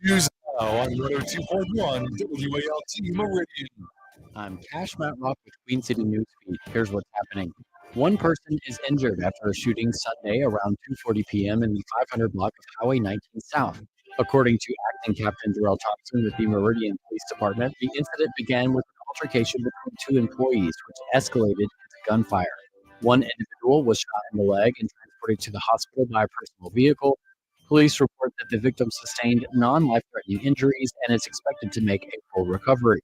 News now on 102.1 WALT Meridian. I'm Cash Matlock with Queen City Newsfeed. Here's what's happening. One person is injured after a shooting Sunday around 2:40 p.m. in the 500 block of Highway 19 South. According to Acting Captain Darrell Thompson with the Meridian Police Department, the incident began with an altercation between two employees, which escalated into gunfire. One individual was shot in the leg and transported to the hospital by a personal vehicle. Police report that the victim sustained non-life-threatening injuries and is expected to make a full recovery.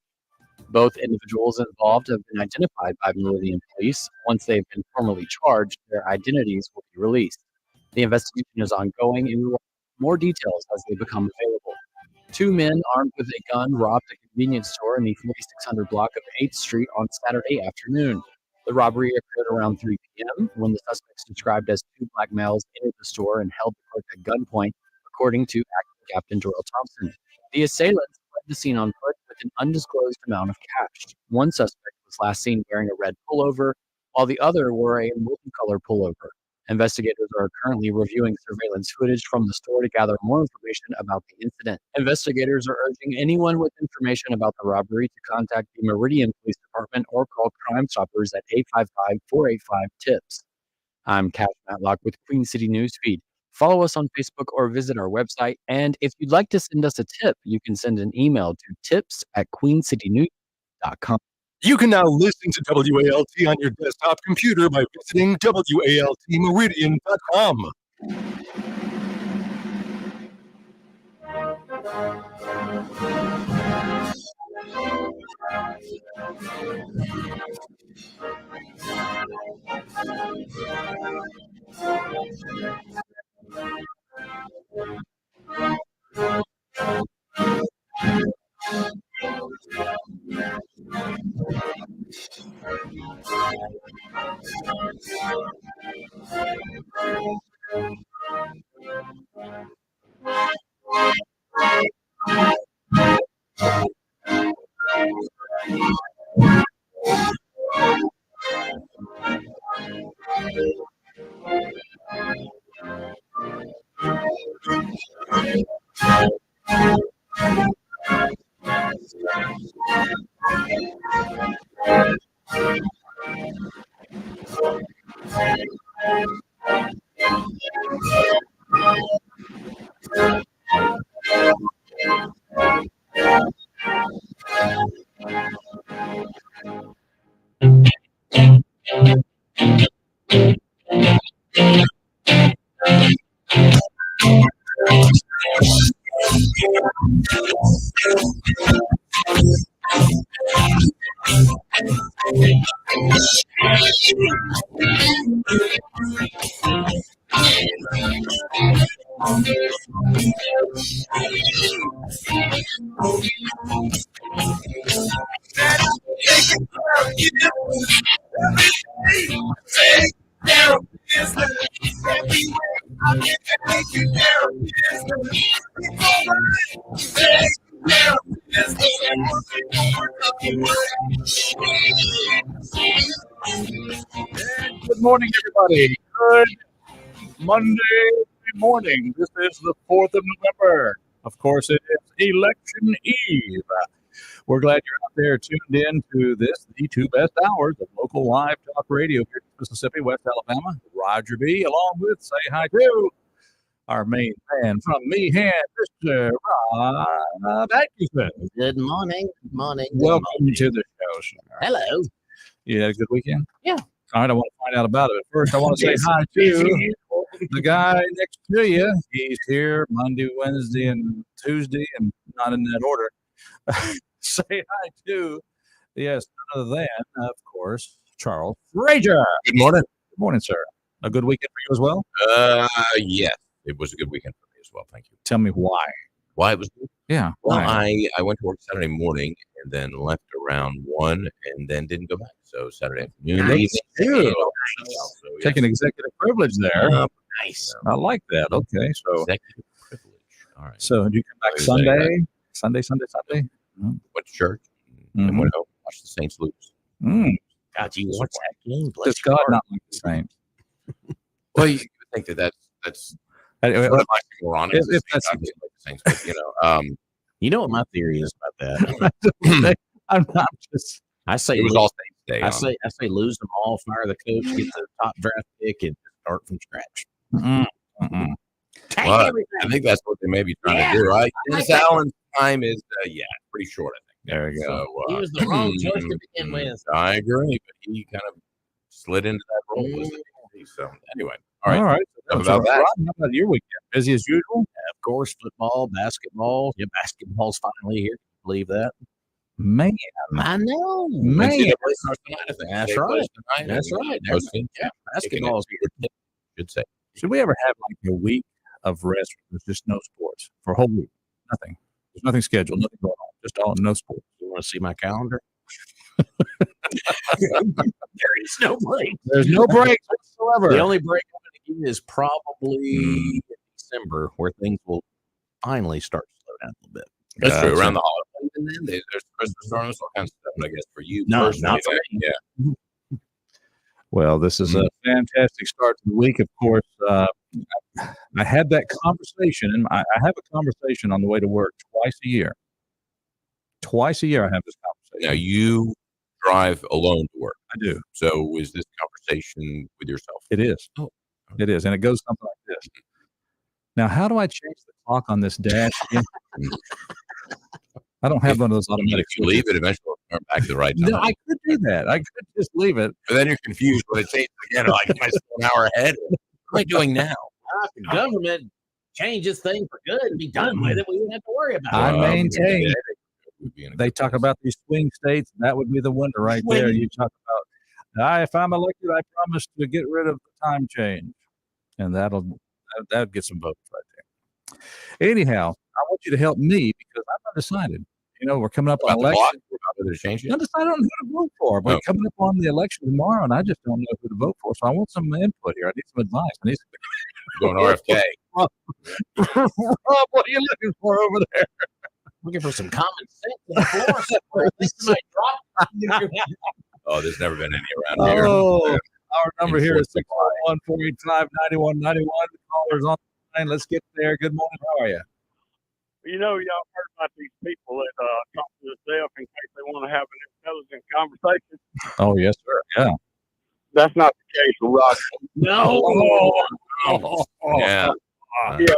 Both individuals involved have been identified by Meridian Police. Once they've been formally charged, their identities will be released. The investigation is ongoing, and we will have more details as they become available. Two men armed with a gun robbed a convenience store in the 4600 block of 8th Street on Saturday afternoon. The robbery occurred around 3 p.m. when the suspects, described as two black males, entered the store and held the clerk at gunpoint, according to Acting Captain Darrell Thompson. The assailants fled the scene on foot with an undisclosed amount of cash. One suspect was last seen wearing a red pullover, while the other wore a multicolor pullover. Investigators are currently reviewing surveillance footage from the store to gather more information about the incident. Investigators are urging anyone with information about the robbery to contact the Meridian Police Department or call Crime Stoppers at 855-485-TIPS. I'm Cash Matlock with Queen City Newsfeed. Follow us on Facebook or visit our website. And if you'd like to send us a tip, you can send an email to tips@queencitynews.com. You can now listen to WALT on your desktop computer by visiting WALTmeridian.com. Good morning, everybody. Good Monday morning. This is the 4th of November. Of course, it is Election Eve. We're glad you're out there tuned in to this, the two best hours of local live talk radio here in Mississippi, West Alabama. Roger B, along with Say Hi To, our main man from Meehan, Mr. Rob Atkinson. Good morning. Good morning. Welcome to the show, sir. Hello. You had a good weekend? Yeah. All right, I want to find out about it. But first, I want to say hi to the guy next to you. He's here Monday, Wednesday, and Tuesday, and not in that order. Say hi to, yes, none other than, of course, Charles Frazier. Good morning. Good morning, sir. A good weekend for you as well? Yes, it was a good weekend for me as well. Thank you. Tell me why. Why it was good? Yeah. Well, why? I went to work Saturday morning and then left around 1 and then didn't go back. So Saturday afternoon, Nice. evening, Good. and all that stuff. So, yes. Taking executive privilege there. Nice. I like that. Okay, so Executive privilege. All right. so did you come back Thursday, Sunday? Sunday? Went to church and went home, watched the Saints lose. God, you watch that game. Bless Does your God heart. not like the Saints? Well, you would think that's Anyway, Put a bicycle on it. if that's Like the Saints, but, You know what my theory is about that? I'm not just. I say it was all Saints Day. I say lose them all, fire the coach, get the top draft pick, and start from scratch. Well, I think that's what they may be trying to do, right? Dennis Allen's time is, pretty short, I think. There we go. He was the wrong choice to begin with. I agree, but he kind of slid into that role. So, anyway. All right. Enough about that. How about your weekend? Busy as usual? Of course, football, basketball. Yeah, basketball's finally here. Can you believe that? Man, I know. man. That's right. That's right. Yeah, basketball's here. Should say. Should we ever have like a week of rest where there's just no sports for a whole week? Nothing. There's nothing scheduled, nothing going on. Just all no sports. You want to see my calendar? There is no break. There's no breaks whatsoever. The only break I'm going to give is probably December, where things will finally start to slow down a little bit. That's true. Around the holidays, and then there's Christmas storms, all kinds of stuff. But I guess for you, No, personally, not for me. Yeah. Well, this is a fantastic start to the week. Of course, I had that conversation, and I have a conversation on the way to work twice a year. Twice a year, I have this conversation. Now you drive alone to work. I do. So is this conversation with yourself? It is. Oh. It is, and it goes something like this. Now, how do I change the clock on this dash again? I don't have one of those automatic. If you leave it, eventually it'll turn back to the right time. No, I could do that. I could just leave it. But then you're confused when it changes again. Like, am I still an hour ahead? What am I doing now? The government changes things for good and be done with it. We wouldn't have to worry about I it. maintain. They talk about these swing states. That would be the winner right there. You talk about, if I'm elected, I promise to get rid of the time change, and that'll get some votes right there. Anyhow, I want you to help me because I'm undecided. You know, we're coming up on election. I'm undecided on who to vote for. We're coming up on the election tomorrow, and I just don't know who to vote for. So I want some input here. I need some advice. I need Going RFK. Rob, what are you looking for over there? Looking for some common sense on the floor somewhere. At least it might drop. Oh, there's never been any around here. Oh, our number here is 641-485-9191. The caller's on the line. Let's get there. Good morning. How are you? You know, y'all heard about these people that talk to themselves in case they want to have an intelligent conversation. Oh, yes, sir. Yeah. That's not the case with Rock. No. Yeah. Yeah.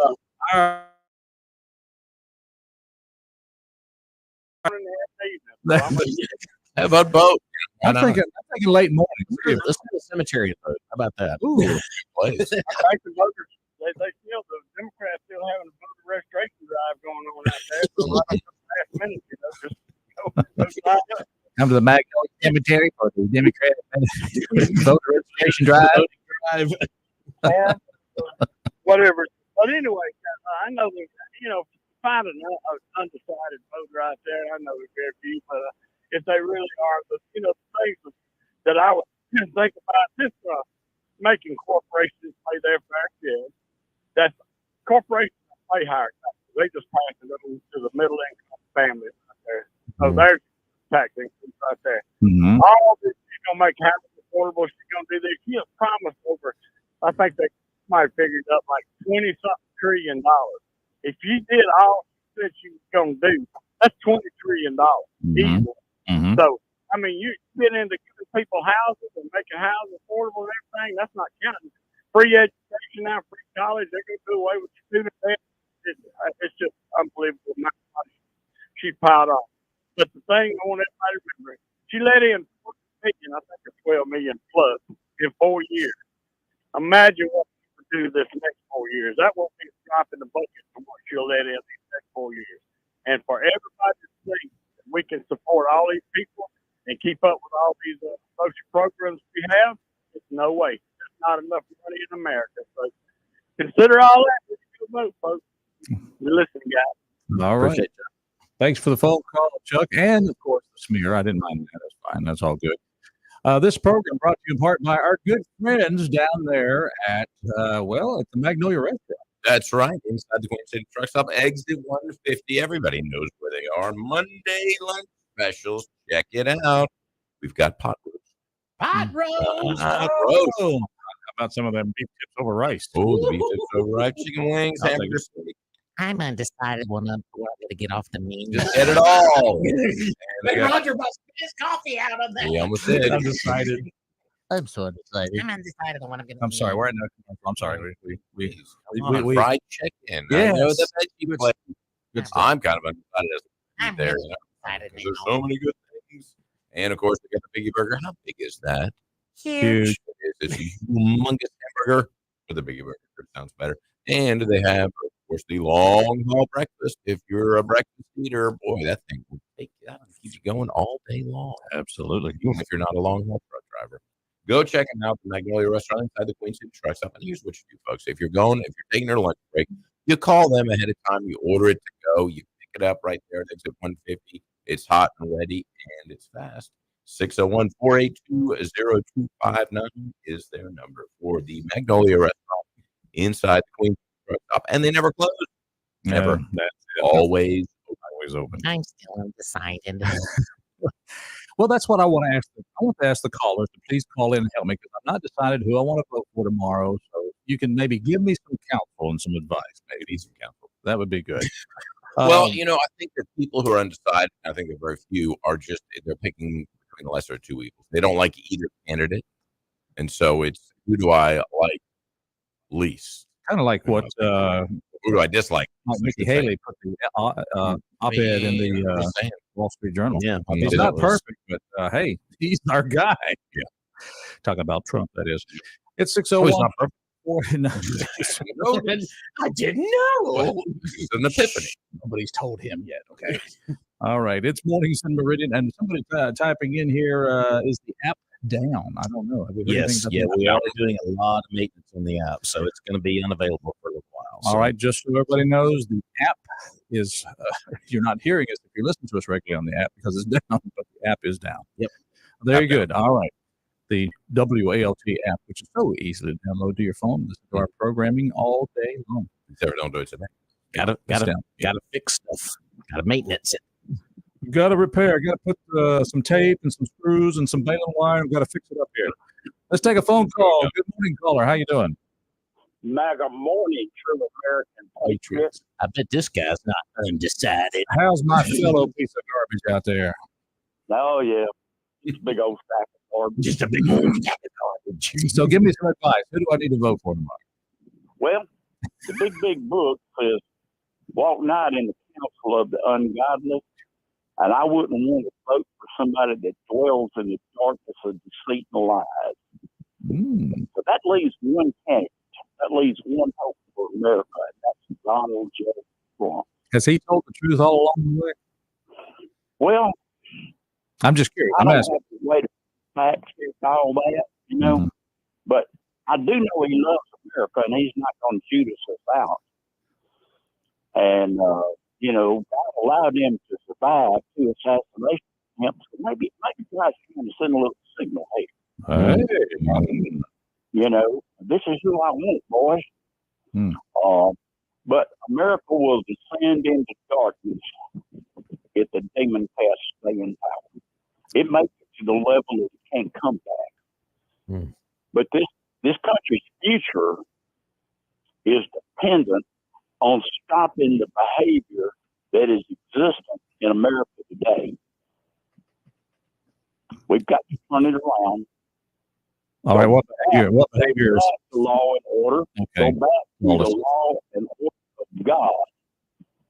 How about both? I'm thinking late morning. Let's do a cemetery vote. How about that? Ooh. I think the voters, they still, the Democrats still having a voter registration drive going on out there. So right up to the last minute, you know, just go sign up. Come to the Magnolia Cemetery for the Democratic voter registration drive. And, whatever. But anyway, I know that, you know, find an undecided voter out there. I know there's very few, but if they really are, the things that I would think about this making corporations pay their fair share. That's corporations pay higher taxes. They just pass it on to the middle income families out there. So there's tax increase right there. Mm-hmm. All this, she's gonna make housing affordable. She's gonna do this. She has promised over. I think they might have figured up like $20-something trillion. If you did all she said she was going to do, that's $20 trillion easily. Mm-hmm. So, I mean, you get into giving people houses and making houses affordable and everything. That's not counting free education now, free college. They're going to do away with student debt. It's just unbelievable amount of money she piled on. But the thing I want everybody to remember, she let in 40 million, I think, or 12 million plus in 4 years. Imagine what she would do this next 4 years. That won't be a drop in the bucket for what she'll let in these next 4 years. And for everybody to think that we can support all these people and keep up with all these social programs we have, it's no way. There's not enough money in America. So consider all that when you vote, folks. You listen, guys. All right. Thanks for the phone call, Chuck, and of course the smear. I didn't mind that. That's fine. That's all good. This program brought to you in part by our good friends down there at the Magnolia Restaurant. That's right. Inside the Queen City Truck Stop, exit 150. Everybody knows where they are. Monday lunch specials. Check it out. We've got pot roast. Pot roast. Pot roast. about some of them beef tips over rice? Oh, the beef tips over rice, chicken wings, I'll take hamburger steak. I'm undecided when I'm going to get off the menu. Just get it all. And they got, Roger must spit his coffee out of that. he almost did. Undecided. I'm so undecided. I'm undecided on what I'm going to I'm sorry. Where I know. I'm sorry. We Come on, fried chicken. I know Yes. the veggie place. Good stuff. I'm kind of undecided as a I'm there. really You know, undecided. 'cause there's so many good things. And of course, they got the Biggie Burger. How big is that? Huge. It's a humongous hamburger with a Biggie Burger. It sounds better. And they have, of course, the long haul breakfast. If you're a breakfast eater, boy, that thing will take you out and keep you going all day long. Absolutely. Even if you're not a long haul truck driver. Go check them out, the Magnolia Restaurant inside the Queen City Truck Stop. And here's what you do, folks. If you're taking your lunch break, you call them ahead of time, you order it to go, you pick it up right there at exit 150. It's hot and ready, and it's fast. 601-482-0259 is their number for the Magnolia Restaurant inside the Queen City Truck Stop. And they never close. Never. That's it. Always open. I'm still undecided. Well, that's what I want to ask. I want to ask the callers to please call in and help me because I'm not decided who I want to vote for tomorrow. So you can maybe give me some counsel and some advice. Maybe some counsel. That would be good. Well, you know, I think that people who are undecided, I think that very few are just, they're picking between the lesser of two evils. They don't like either candidate. And so it's, who do I like least? kind of like what Who do I dislike? Nikki Haley put the op-ed in the Wall Street Journal. Yeah. He's not perfect, but hey, he's our guy. Yeah. Talking about Trump, that is. It's 601. He's not perfect. I didn't know. It's an epiphany. Nobody's told him yet. Okay. All right. It's Mornings in Meridian, and somebody typing in here is the app down? I don't know. Yes. Yeah. We are doing a lot of maintenance on the app, so it's going to be unavailable for a little while. All right. Just so everybody knows, the app is, you're not hearing us if you listen to us regularly on the app because it's down, but the app is down. Yep. Very good. All right. The WALT app, which is so easy to download to your phone. Listen to our programming all day long. Sarah, don't do it today. Gotta fix stuff. Gotta maintenance it. Got to repair. Got to put some tape and some screws and some baling wire. Got to fix it up here. Let's take a phone call. Good morning, caller. How you doing? MAGA morning, true American patriot. I bet this guy's not undecided. How's my fellow piece of garbage out there? Oh yeah, it's a big old stack of garbage. Just a big old stack of garbage. So give me some advice. Who do I need to vote for tomorrow? Well, the big book says, "Walk not in the counsel of the ungodly," and I wouldn't want to vote for somebody that dwells in the darkness of deceit and lies. So that leaves one candidate. That leaves one hope for America, and that's Donald J. Trump. Has he told the truth all along the way? Well, I'm just curious. I I'm don't asking. have to wait to fact check all that, you know. But I do know he loves America, and he's not going to shoot us out. And you know, God allowed him to survive two assassination attempts. So maybe God's trying to send a little signal. Hey, you know, this is who I want, boys. But America will descend into darkness if the demon cast stay in power. It makes it to the level that it can't come back. But this country's future is dependent on stopping the behavior that is existent in America today. We've got to turn it around. All right. What behavior is the law and order? okay? Go back to the law and order of God,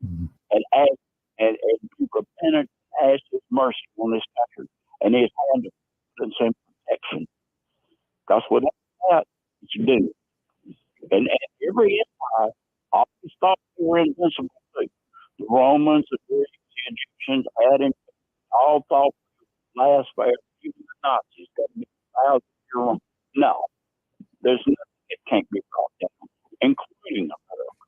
and ask and be repentant, ask His mercy on this country and His hand of providence and protection. Because without that, you do. And every empire always thought they were invincible too. The Romans, the Greeks, the Egyptians, all thought last forever. Even the Nazis got to be 1,000 years on. No, there's nothing that can't be brought down, including America.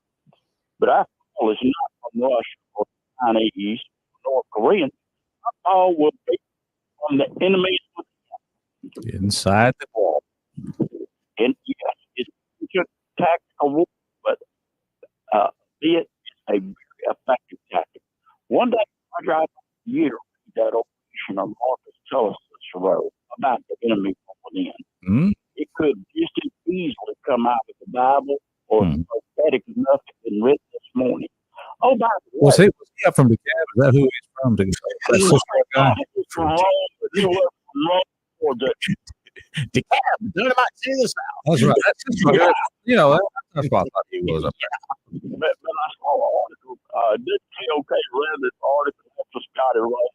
But our call is not from Russia or the Chinese or North Koreans. Our call will be from the enemies inside the wall. And yes, it's a tactical war, but it is a very effective tactic. One day, I drive a year that operation of Marcus Tullis wrote about the enemy going in. It could just as easily Bible or prophetic enough to be written this morning. Oh, by the way, Was he up from the cab? Is that who he's from? That's just that guy. he was from Rome, but he was from Rome or The cab, dynamite in the South. That's right. That's just right. You know, that's what I thought he was up there. but I saw an article. Did TOK read this article after Scotty Ross?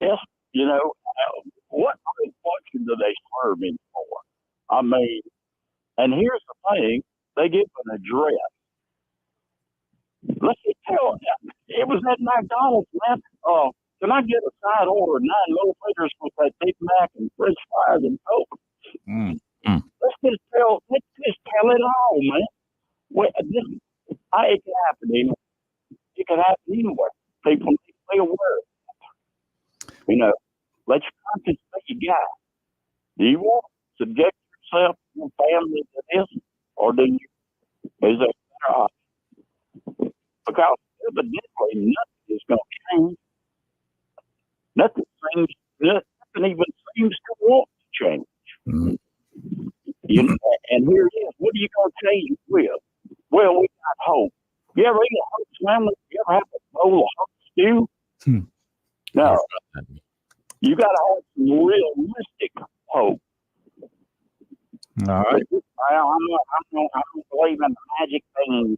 Yes, you know, what function do they serve him for? I mean, and here's the thing: they give an address. Let's just tell it was at McDonald's, man. Can I get a side order of 9 millimeters with that Big Mac and French fries and Coke? Let's just tell it all, man. Well, it can happen anywhere. It can happen anywhere. People need to be aware. You know, let your conscience be your guide. Do you want to subject yourself and your family to this, or do you? Is there a better option? Because evidently nothing is going to change. Nothing even seems to want to change. You know, and here it is. What are you going to change it with? Well, we got hope. You ever eat a hope sandwich? You ever have a bowl of hope stew? No. You got to have some realistic hope. All right. I don't believe in magic things.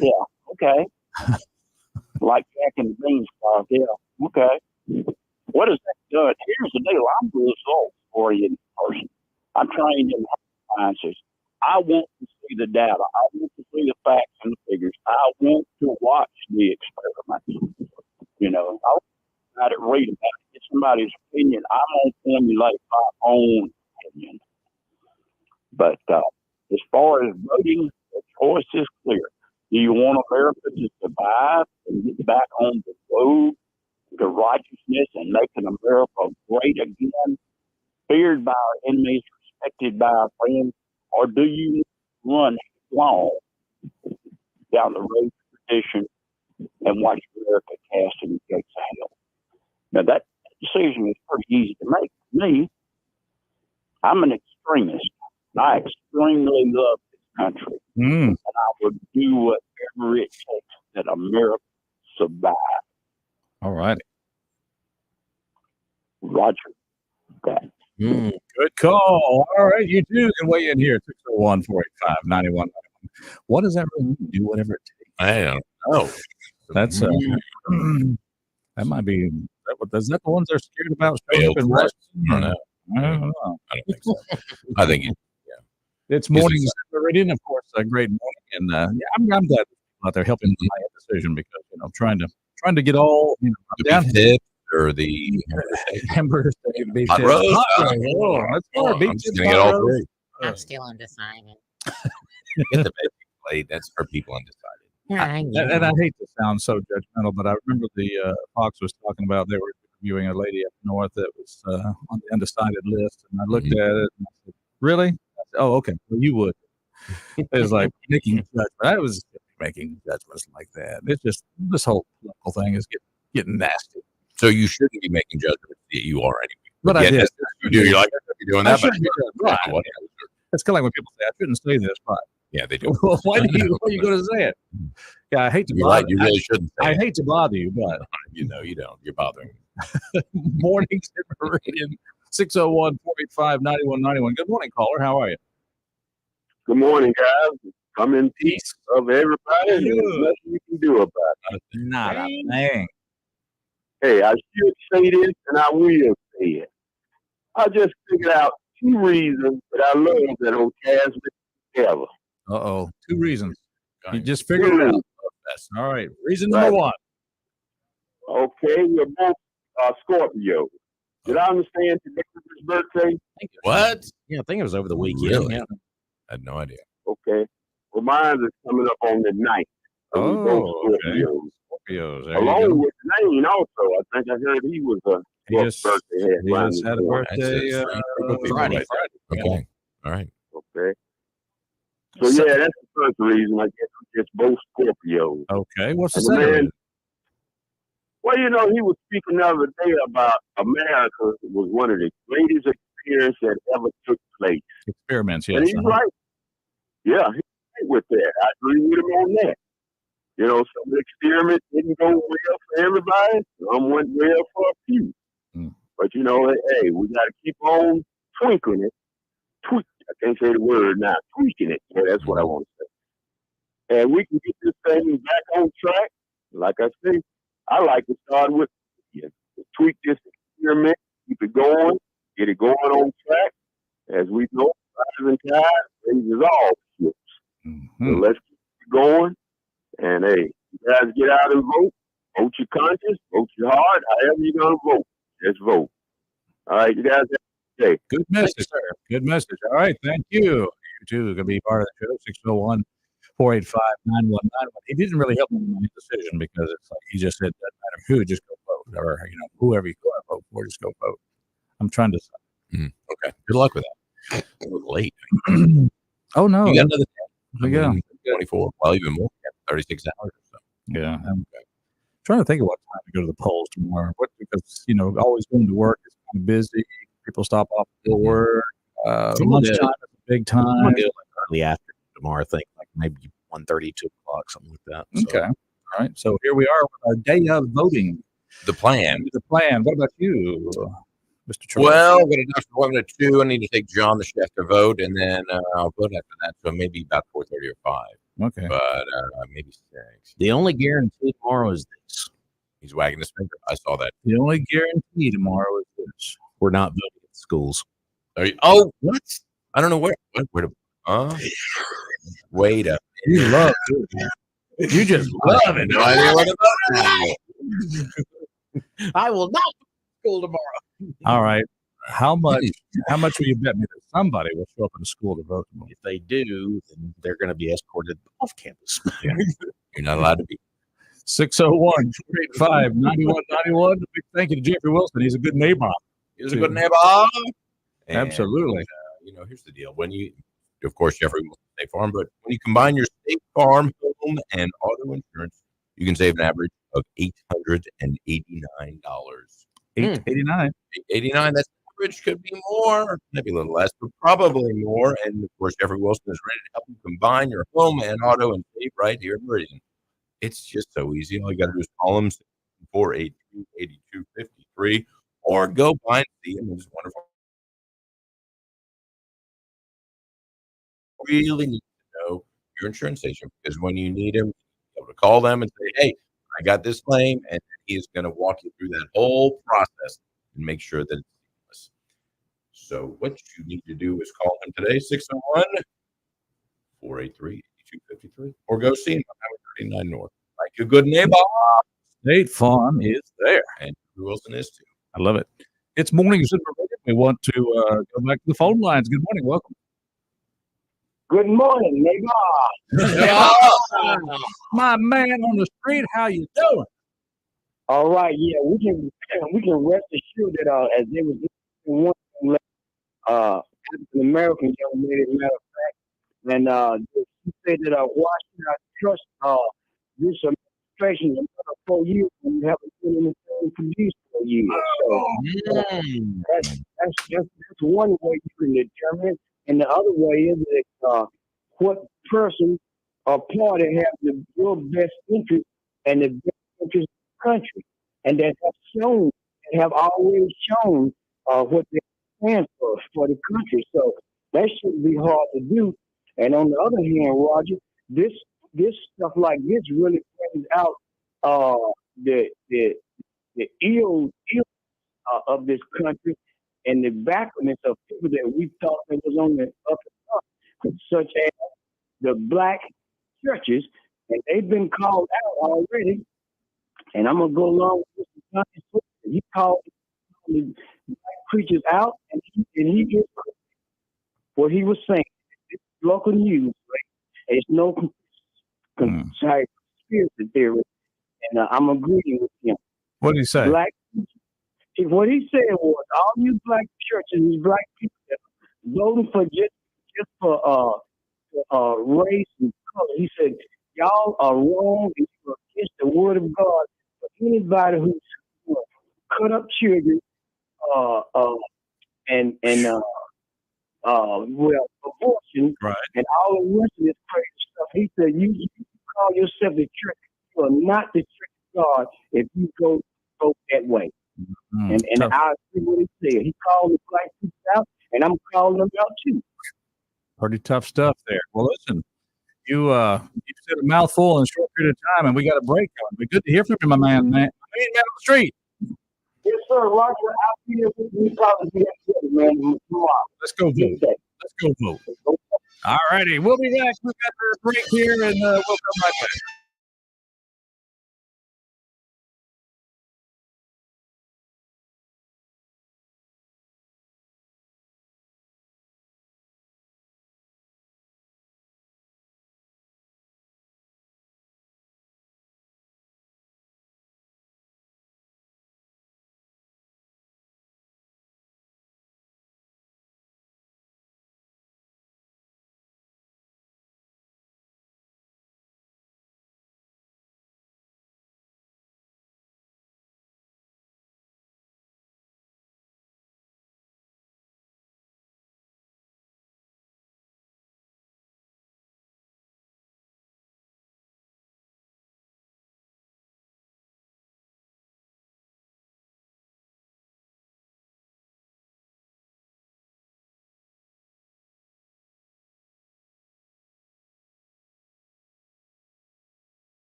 Yeah, okay. Like Jack and the Beanstalk. Yeah, okay. What has that done? Here's the deal. I'm a results-oriented person. I'm trained in sciences. I want to see the data. I want to see the facts and the figures. I want to watch the experiments. You know, I want to read about it, get somebody's opinion. I'm going to formulate my own opinion. But as far as voting, the choice is clear. Do you want America to survive and get back on the road to righteousness and making America great again, feared by our enemies, respected by our friends, or do you run long down the road to tradition and watch America cast in the gates of hell? Now, that decision is pretty easy to make. For me, I'm an extremist. I extremely love this country, and I would do whatever it takes that America survive. All right. Roger that. Good call. All right. You too can weigh in here. 601-485-9191. What does that really mean? Do whatever it takes. I don't know. That's that might be. Is that the ones they're scared about? I don't know. I don't know. I don't think so. I think It's morning in Meridian, of course. A great morning, and I'm glad people out there helping with my decision because trying to get all down tips or the hamburger steak, beef hot tips. roast. Oh, that's far. I'm Beef just tips, gonna get hot all roast. three. I'm still undecided. Get the basic plate. That's for people undecided. Yeah, I get And I it. hate to sound so judgmental, but I remember the Fox was talking about they were interviewing a lady up north that was on the undecided list, and I looked at it and I said, "Really?" I said, "Oh, okay. Well, you would." It was like making judgment. I was making judgments like that. It's just this whole political thing is getting nasty. So you shouldn't be making judgments that you are anyway. But I yet did. that's what you do. You're like, you're doing I that, but shouldn't be right. Whatever. It's kind of like when people say, "I shouldn't say this," but Yeah, they do. well, why are you going to say it? Yeah, I hate to You're bother. right. You really shouldn't. I Say hate to bother you, but you don't. You're bothering me. mornings in Meridian, 601-485-9191. Good morning, caller. How are you? Good morning, guys. I'm in peace of everybody. And there's nothing you can do about it. Not a thing. Hey, I should say this, and I will say it. I just figured out 2 reasons that I love that old Casman together. Uh-oh. 2 reasons. You Right. just figured it out. All right. Reason number 1. Okay, we're both Scorpio. Did I understand today was his birthday? What? Yeah, I think it was over the weekend. Really? Yeah. I had no idea. Okay. Well, mine is coming up on the 9th. So we both Scorpios. Scorpios. There Along you go. with Lane also. I think I heard he was a He just birthday. had a birthday Friday. Friday. Okay. All right. Okay. So yeah, that's the first reason. I guess it's both Scorpios. Okay. What's the And second man, reason? Well, he was speaking the other day about America was one of the greatest experiences that ever took place. Experiments, And yes. he's right. Yeah, he's right with that. I agree with him on that. Some experiments didn't go well for everybody. Some went well for a few. Mm. But, hey, we got to keep on twinkling it. I can't say the word now. Tweaking it. Yeah, that's what I want to say. And we can get this thing back on track. Like I say, I like to start with tweak this experiment, keep it going, get it going on track. As we know, rising tide raises all ships. Mm-hmm. So let's keep it going. And hey, you guys get out and vote. Vote your conscience, vote your heart, however you're going to vote. Just vote. All right, you guys have a good day. Good message, sir. Good message. All right, thank you. You too going to be part of the show. 601-485-9191. He didn't really help me in my decision because it's like he just said, doesn't matter who, just go vote. Or, whoever you go vote for, just go vote. I'm trying to decide. Okay. Good luck with that. A little late. Oh, no. You got another we go. 24, well, even more. 36 hours or so. Yeah. I'm trying to think of what time to go to the polls tomorrow. Because, always going to work is kind of busy. People stop off to work. Lunchtime is a big time. I'm going to go early afternoon tomorrow, I think, like maybe 1:30, 2 o'clock, something like that. So. Okay. All right. So here we are with our day of voting. The plan. What about you, Mr. Troy? Well, I'm going to doctor 1 to 2. I need to take John the chef to vote, and then I'll vote after that. So maybe about 4:30 or 5. Okay. But maybe 6. The only guarantee tomorrow is this. He's wagging his finger. I saw that. The only guarantee tomorrow is this. We're not voting at schools. Oh, what? I don't know where. Wait a You love it. You just love it. No idea what about. I will not go to school tomorrow. All right. How much will you bet me that somebody will show up in the school to vote tomorrow? If they do, then they're going to be escorted off campus. Yeah. You're not allowed to be. 601-485-9191. Big thank you to Jeffrey Wilson. He's a good neighbor. He's a good neighbor. Absolutely. Here's the deal. When you, of course, Jeffrey will State Farm, but when you combine your State Farm, home, and auto insurance, you can save an average of $889. $889. $889. That's average. Could be more, maybe a little less, but probably more. And of course, Jeffrey Wilson is ready to help you combine your home and auto and save right here in Meridian. It's just so easy. All you got to do is call them 482-8253 or go by and see them. It's wonderful. Really need to know your insurance agent because when you need him, you're able to call them and say, "Hey, I got this claim," and he is going to walk you through that whole process and make sure that it's seamless. So what you need to do is call him today, 601-483-8253, or go see him on Highway 39 North. Like a good neighbor. State Farm is there. And Wilson is too. I love it. It's mornings in Meridian. We want to go back to the phone lines. Good morning. Welcome. Good morning, neighbor. My man on the street, how you doing? All right, yeah, we can rest assured that as there was one African American young lady, matter of fact, and she said that why should I trust this administration another 4 years when you haven't been anything produced for years? So that's one way you can determine it. And the other way is that what person or party has your best interest and the best interest of the country, and that have always shown what they stand for the country. So that shouldn't be hard to do. And on the other hand, Roger, this stuff like this really brings out the ill of this country and the backwardness of people that we thought that was on the up and up, such as the black churches, and they've been called out already. And I'm gonna go along with Mr. Johnson. He called the black preachers out, and he just what he was saying. It's local news, right? It's no conspiracy theory, and I'm agreeing with him. What did he say? What he said was, all you black churches, these black people that are voting for just for race and color, he said, y'all are wrong and you're against the word of God for anybody who's cut up children, uh, uh, and abortion, Right. and all the rest of this crazy stuff. He said, you call yourself the church. You are not the church of God if you go that way. And Tough. I agree with what he said. He called the black people out, and I'm calling them out too. Pretty tough stuff there. Well, listen, you said a mouthful in a short period of time, and we got a break on. But good to hear from you, my man. Man on the street. Yes, sir. Roger, I'll be here with you probably together, man, tomorrow. Let's go vote. Let's go vote. All righty. We'll be back. We've got a break here, and we'll come right back.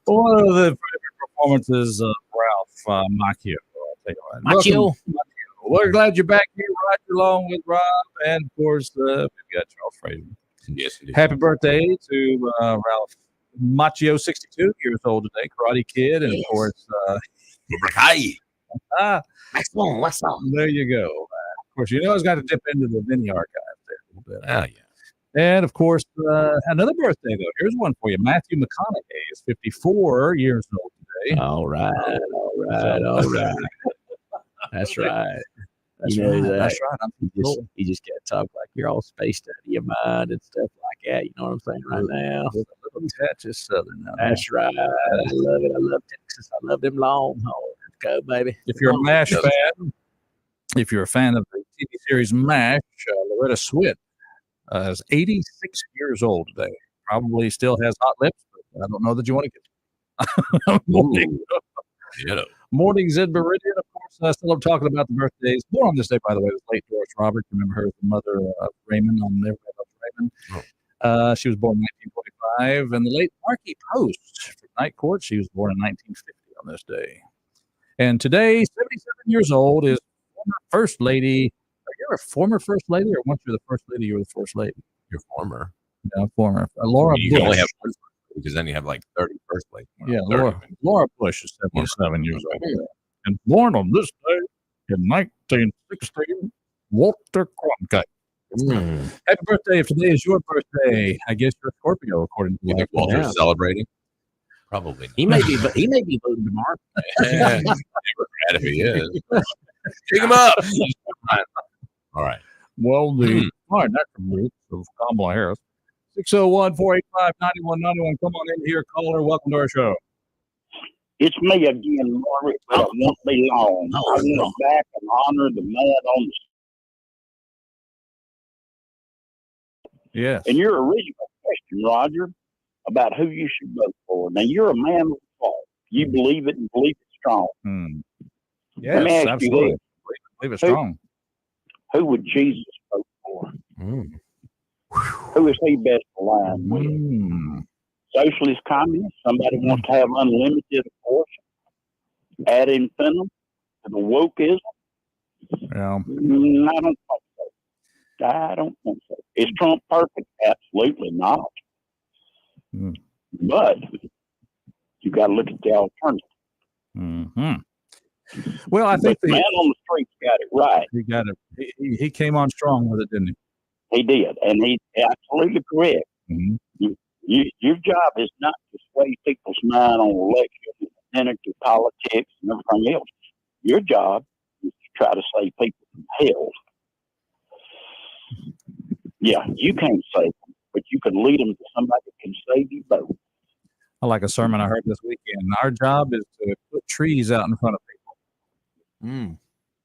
One of the favorite performances of Ralph Macchio. I'll tell you what. Macchio. Welcome, Macchio. We're glad you're back here, Roger, along with Rob, and of course, we've got Charles Fraser. Yes, it is. Happy birthday to Ralph Macchio, 62 years old today, Karate Kid, and of course, Hi. Maximum, what's up? there you go. Of course, you know I was got to dip into the Vinny archive there a little bit. Oh, yeah. And of course, another birthday though. Here's one for you. Matthew McConaughey is 54 years old today. All right. That's right. That's You know right. that. That's right. You just can't talk like you're all spaced out of your mind and stuff like that. You know what I'm saying right now? With a little touch of Southern now. That's right. I love it. I love Texas. I love them Longhorns. Let's go, baby. If you're a MASH fan, if you're a fan of the TV series MASH, Loretta Swit is 86 years old today. Probably still has hot lips, but I don't know that you want to get morning. Mornings in Meridian, of course. Still talking about the birthdays. Born on this day, by the way, was late Doris Roberts. Remember her as the mother of Raymond on Everybody Loves Raymond. She was born in 1945. And the late Markie Post from Night Court. She was born in 1950 on this day. And today, 77 years old, is former First Lady. Are you a former First Lady, or once you're the First Lady, you're the First Lady? You're former. Yeah, former. Laura You Bush. can only have one because then you have like 30 first place. Yeah, Laura Bush is 77 years old. And born on this day in 1916, Walter Cronkite. Happy birthday if today is your birthday. I guess you're a Scorpio, according to You think Walter's celebrating? Probably not. He may be voting tomorrow. Never mad if he is. Pick him up. All right. Well, the natural roots of Kamala Harris. 601-485-9191. Come on in here, caller. Welcome to our show. It's me again, Margaret, but it won't be long. I want back and honor the man on the Yes. And your original question, Roger, about who you should vote for. Now, you're a man of fault. You believe it and believe it strong. Let me Yes, ask you absolutely. this. Believe it strong. Who would Jesus vote for? Who is he best aligned with? Socialist, communist, somebody wants to have unlimited abortion, ad infinitum to the wokeism? Yeah. I don't think so. I don't think so. Is Trump perfect? Absolutely not. But you got to look at the alternative. Well, I think the man on the streets got it right. He got it. He came on strong with it, didn't he? He did, and he's absolutely correct. Your job is not to sway people's mind on elections, energy, politics, and everything else. Your job is to try to save people from hell. Yeah, you can't save them, but you can lead them to somebody that can save you both. I like a sermon I heard this weekend. Our job is to put trees out in front of people.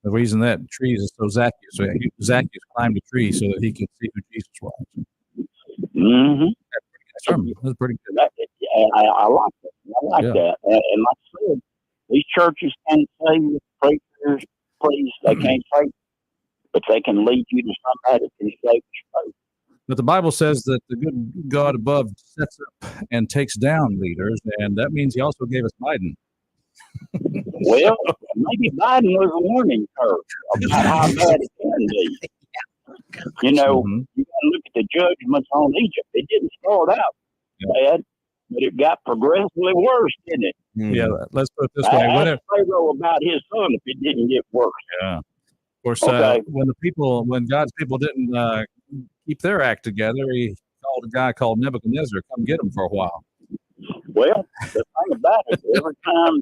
The reason that trees is so Zacchaeus climbed a tree so that he could see who Jesus was. That's pretty good. I like that. I like that. And like I said, these churches can't save you, preachers, priests, they can't save you, but they can lead you to somebody that can save you. But the Bible says that the good God above sets up and takes down leaders, and that means he also gave us Biden. Well, maybe Biden was a learning curve about how bad it can be. You know, you got to look at the judgments on Egypt. It didn't start out bad, but it got progressively worse, didn't it? Yeah, let's put it this way. Ask Pharaoh about his son if it didn't get worse. Yeah. Of course, Okay. when God's people didn't keep their act together, he called a guy called Nebuchadnezzar, come get him for a while. Well, the thing about it, every time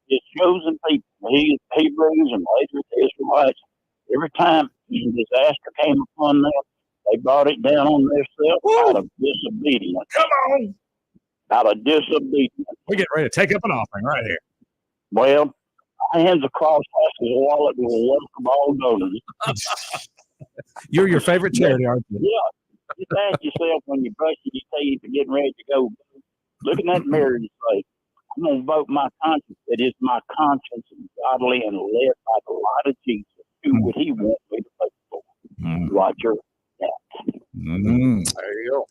his chosen people, the Hebrews and later the Israelites, every time disaster came upon them, they brought it down on themselves out of disobedience. Come on! Out of disobedience. We're getting ready to take up an offering right here. Well, my hands across his wallet with a welcome all donors. You're your favorite charity, aren't you? Yeah. Just ask yourself when you're brushing your teeth and getting ready to go, look in that mirror and say, I'm going to vote my conscience. It is my conscience and godly and led by the light of Jesus. Who would he want me to vote for? Roger. There you go.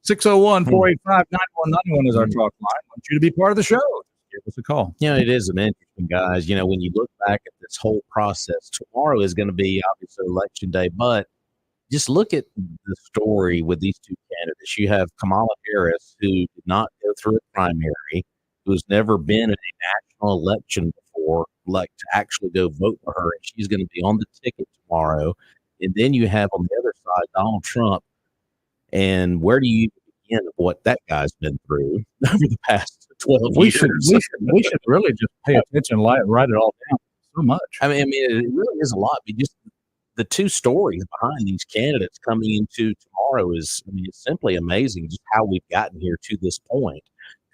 601-485-9191 is our talk line. want you to be part of the show, give us a call. It is interesting, guys. When you look back at this whole process, tomorrow is going to be obviously election day, but just look at the story with these two candidates. You have Kamala Harris, who did not go through a primary, who's never been in a national election before, like to actually go vote for her, and she's going to be on the ticket tomorrow. And then you have on the other side Donald Trump, and where do you begin of what that guy's been through over the past 12 We years? should really just pay attention, write it all down. So much. I mean, it really is a lot. But just the two stories behind these candidates coming into tomorrow is, it's simply amazing just how we've gotten here to this point.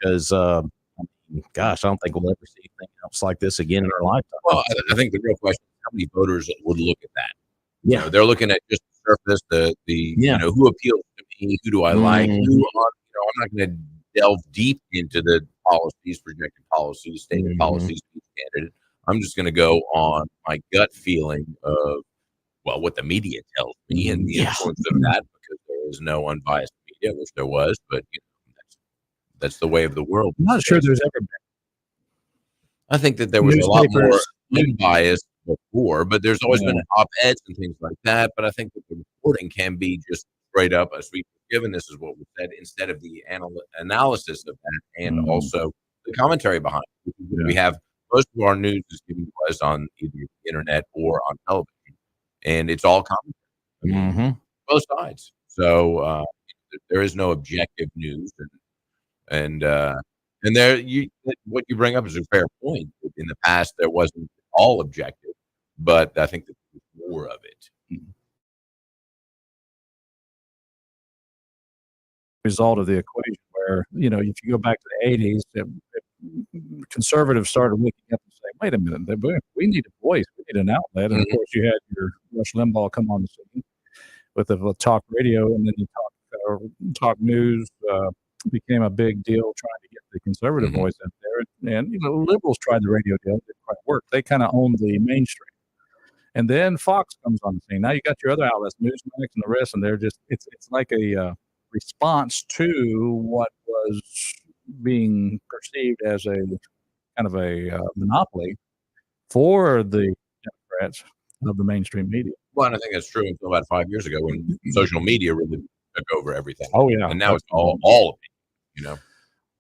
Because, gosh, I don't think we'll ever see anything else like this again in our lifetime. Well, I think the real question is how many voters would look at that. They're looking at just the surface, who appeals to me, who do I like, who I'm not going to delve deep into the policies, projected policies, stated policies of each candidate. I'm just going to go on my gut feeling of, what the media tells me and the influence of that, because there is no unbiased media. I wish there was, but that's the way of the world. I'm not sure there's ever been. I think that there was a lot more unbiased before, but there's always been op-eds and things like that. But I think that the reporting can be just straight up as we've given. This is what we said instead of the analysis of that, and also the commentary behind it. We have most of our news is given to us on either the internet or on television. And it's all commentary, both sides. So there is no objective news, and there what you bring up is a fair point. In the past, there wasn't all objective, but I think that there's more of it. Result of the equation, where if you go back to the 80s, conservatives started waking up and saying, "Wait a minute, we need a voice, we need an outlet." And of course, you had your Rush Limbaugh come on the scene with talk radio, and then you talk news became a big deal, trying to get the conservative voice out there. And liberals tried the radio deal, it didn't quite work. They kind of owned the mainstream. And then Fox comes on the scene. Now you got your other outlets, Newsmax and the rest, and they're just it's like a response to what was being perceived as a kind of a monopoly for the Democrats of the mainstream media. Well, and I think that's true until about 5 years ago when social media really took over everything. Oh yeah, and now it's all opinion,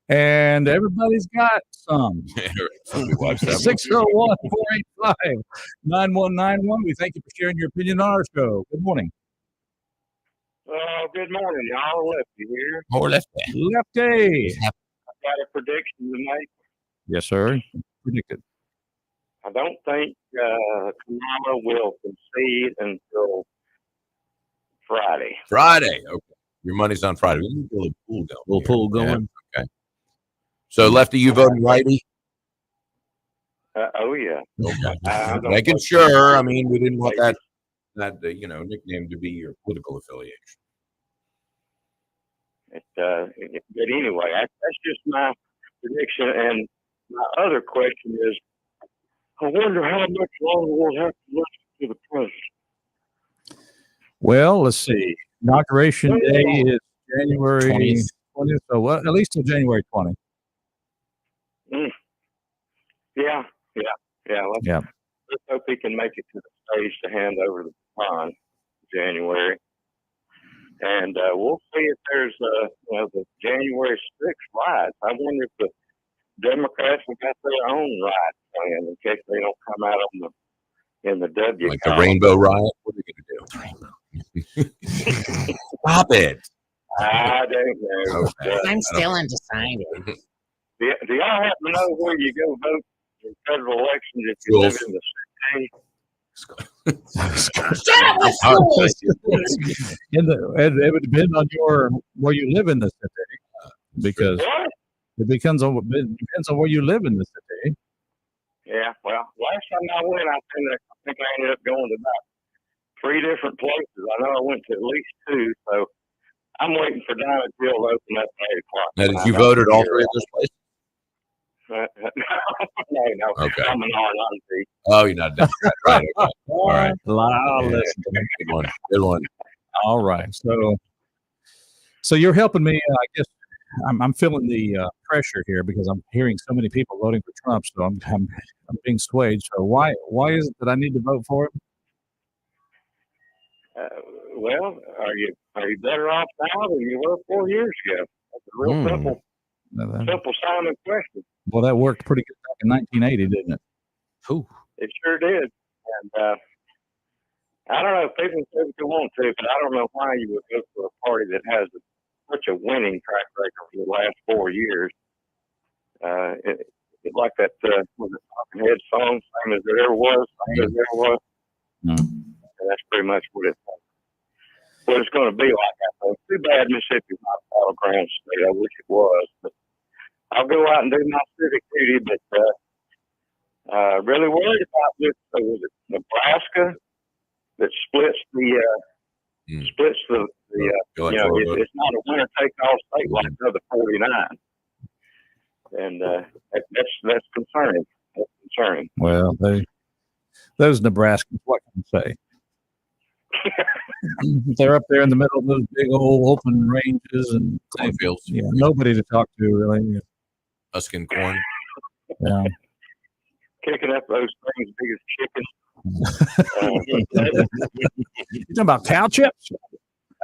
And everybody's got some. 601-485-9191. We thank you for sharing your opinion on our show. Good morning. Good morning, y'all. Lefty here. More Lefty. Lefty. I've got a prediction to make. Yes, sir. Predicted. I don't think Kamala will concede until Friday. Friday. Okay. Your money's on Friday. We need a little pool going. Yeah. Okay. So, Lefty, you voting righty? Oh, yeah. Okay. Making sure. I mean, we didn't want that nickname to be your political affiliation. But anyway, that's just my prediction. And my other question is, I wonder how much longer we'll have to listen to the president. Well, let's see. Inauguration day is January 20th. So at least till January 20th. Yeah. Let's hope he can make it to the stage to hand over the baton in January. And we'll see if there's the January 6th riots. I wonder if the Democrats have got their own riot plan in case they don't come out in the W. Like the Rainbow Riot? What are they going to do? Stop it. I don't know. Okay. I'm still undecided. Do y'all happen to know where you go vote in federal elections if you live in the city? It would depend on where you live in the city, because it depends on where you live in the city. Yeah, well, last time I went, I think I ended up going to about 3 different places. I know I went to at least 2, so I'm waiting for Diamond Hill to open up at 8 o'clock. Now, did you vote at all 3 of those places? No. Okay. I'm an RNC. Oh, you're not a Democrat. Right. Okay. All right. Good one. Good one. All right. So you're helping me, I guess, I'm feeling the pressure here because I'm hearing so many people voting for Trump, so I'm being swayed. So why is it that I need to vote for him? Well, are you better off now than you were 4 years ago? That's a real simple sounding question. Well, that worked pretty good back in 1980, didn't it? Whew. It sure did. And I don't know if people say what you want to, but I don't know why you would go for a party that has such a winning track record for the last 4 years. It like that was it Talking Head song, same as there ever was, same as there was. No. And that's pretty much what it's going to be like. I think. Too bad Mississippi's not a battleground state. I wish it was, but I'll go out and do my civic duty. But really worried about this. Was it Nebraska that splits the it's not a winner take all state like the other 49, and that's concerning. That's concerning. Well, those Nebraskans, what can I say? They're up there in the middle of those big old open ranges and cornfields. Yeah, nobody to talk to really. Husking corn. Yeah. Kicking up those things big as chickens. You talking about cow chips?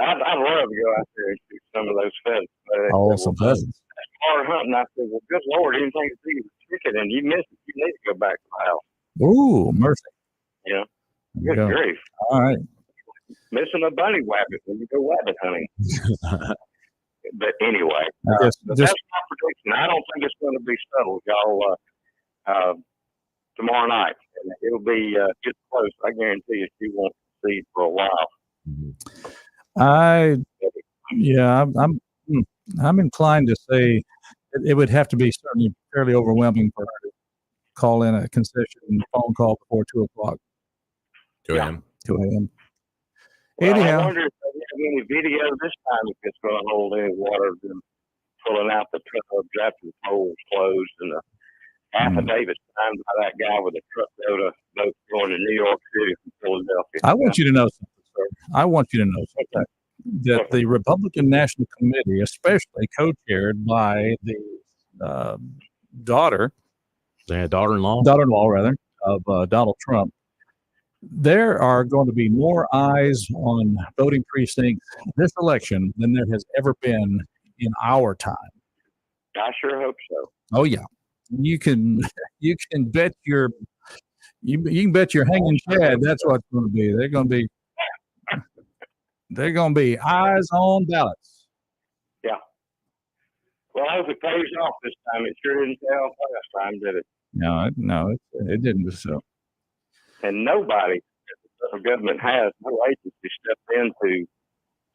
I'd love to go out there and shoot some of those pheasants. Oh, some pheasants. That's hard hunting. I said, well, good Lord, anything to see with chicken, and you miss it, you need to go back to the house. Ooh, mercy. Yeah. Good grief. All right. Missing a bunny rabbit when you go rabbit hunting. But anyway, that's my prediction. I don't think it's going to be settled, y'all, tomorrow night. And it'll be just close. I guarantee you, she won't see for a while. I'm inclined to say it would have to be certainly fairly overwhelming for her to call in a concession phone call before 2 o'clock. 2 a.m. 2 a.m. Well, Anyhow, I wonder if they have any video this time if it's going to hold any water of them pulling out the truck after the polls closed and the affidavit signed by that guy with a truckload of votes going to New York City from Philadelphia. I want you to know something, sir. I want you to know something. That the Republican National Committee, especially co-chaired by the daughter-in-law rather, of Donald Trump, there are going to be more eyes on voting precincts this election than there has ever been in our time. I sure hope so. Oh yeah, you can bet your hanging chad. That's what it's going to be. They're going to be eyes on ballots. Yeah. Well, I hope it pays off this time. It sure didn't pay off last time, did it? No, it didn't. So. And nobody at the federal government has, no agency stepped in to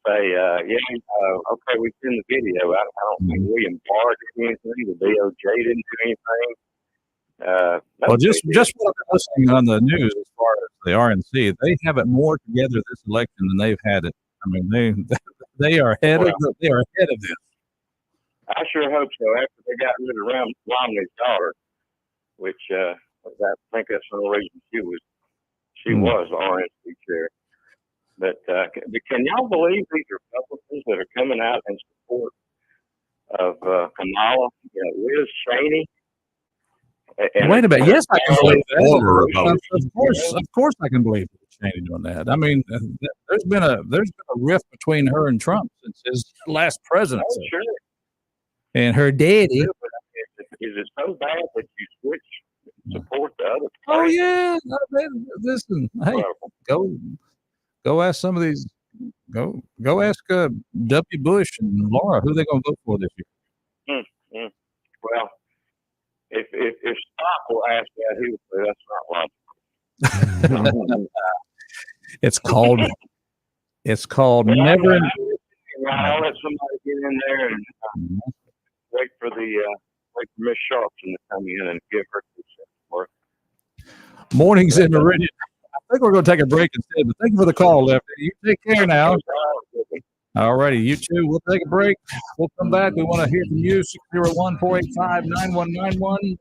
say, okay, we've seen the video. I don't think William Barr did anything. The DOJ didn't do anything. Well, just what I've been listening on the news as far as the RNC, they have it more together this election than they've had it. I mean, they are ahead of this. I sure hope so. After they got rid of Romney's daughter, which I think that's the reason she was RNC chair. But can y'all believe these Republicans that are coming out in support of Kamala, Liz Cheney? Wait a minute. Yes, I can believe that. Of course, I can believe Cheney doing that. I mean, there's been a rift between her and Trump since his last presidency. Oh, sure. And her daddy. Is it so bad that you switch support the other party? Oh yeah. Listen, hey, go ask some of these. Go ask W. Bush and Laura who they're going to vote for this year. Well, if Spock will ask that, he would say that's not logical. It's called never. I'll let somebody get in there and wait for Miss Sharpton to come in and give her 2 cents worth. Mornings in Meridian. I think we're going to take a break instead, but thank you for the call, Lefty. You take care now. All righty, you too. We'll take a break. We'll come back. We want to hear from you. 601-485-9191.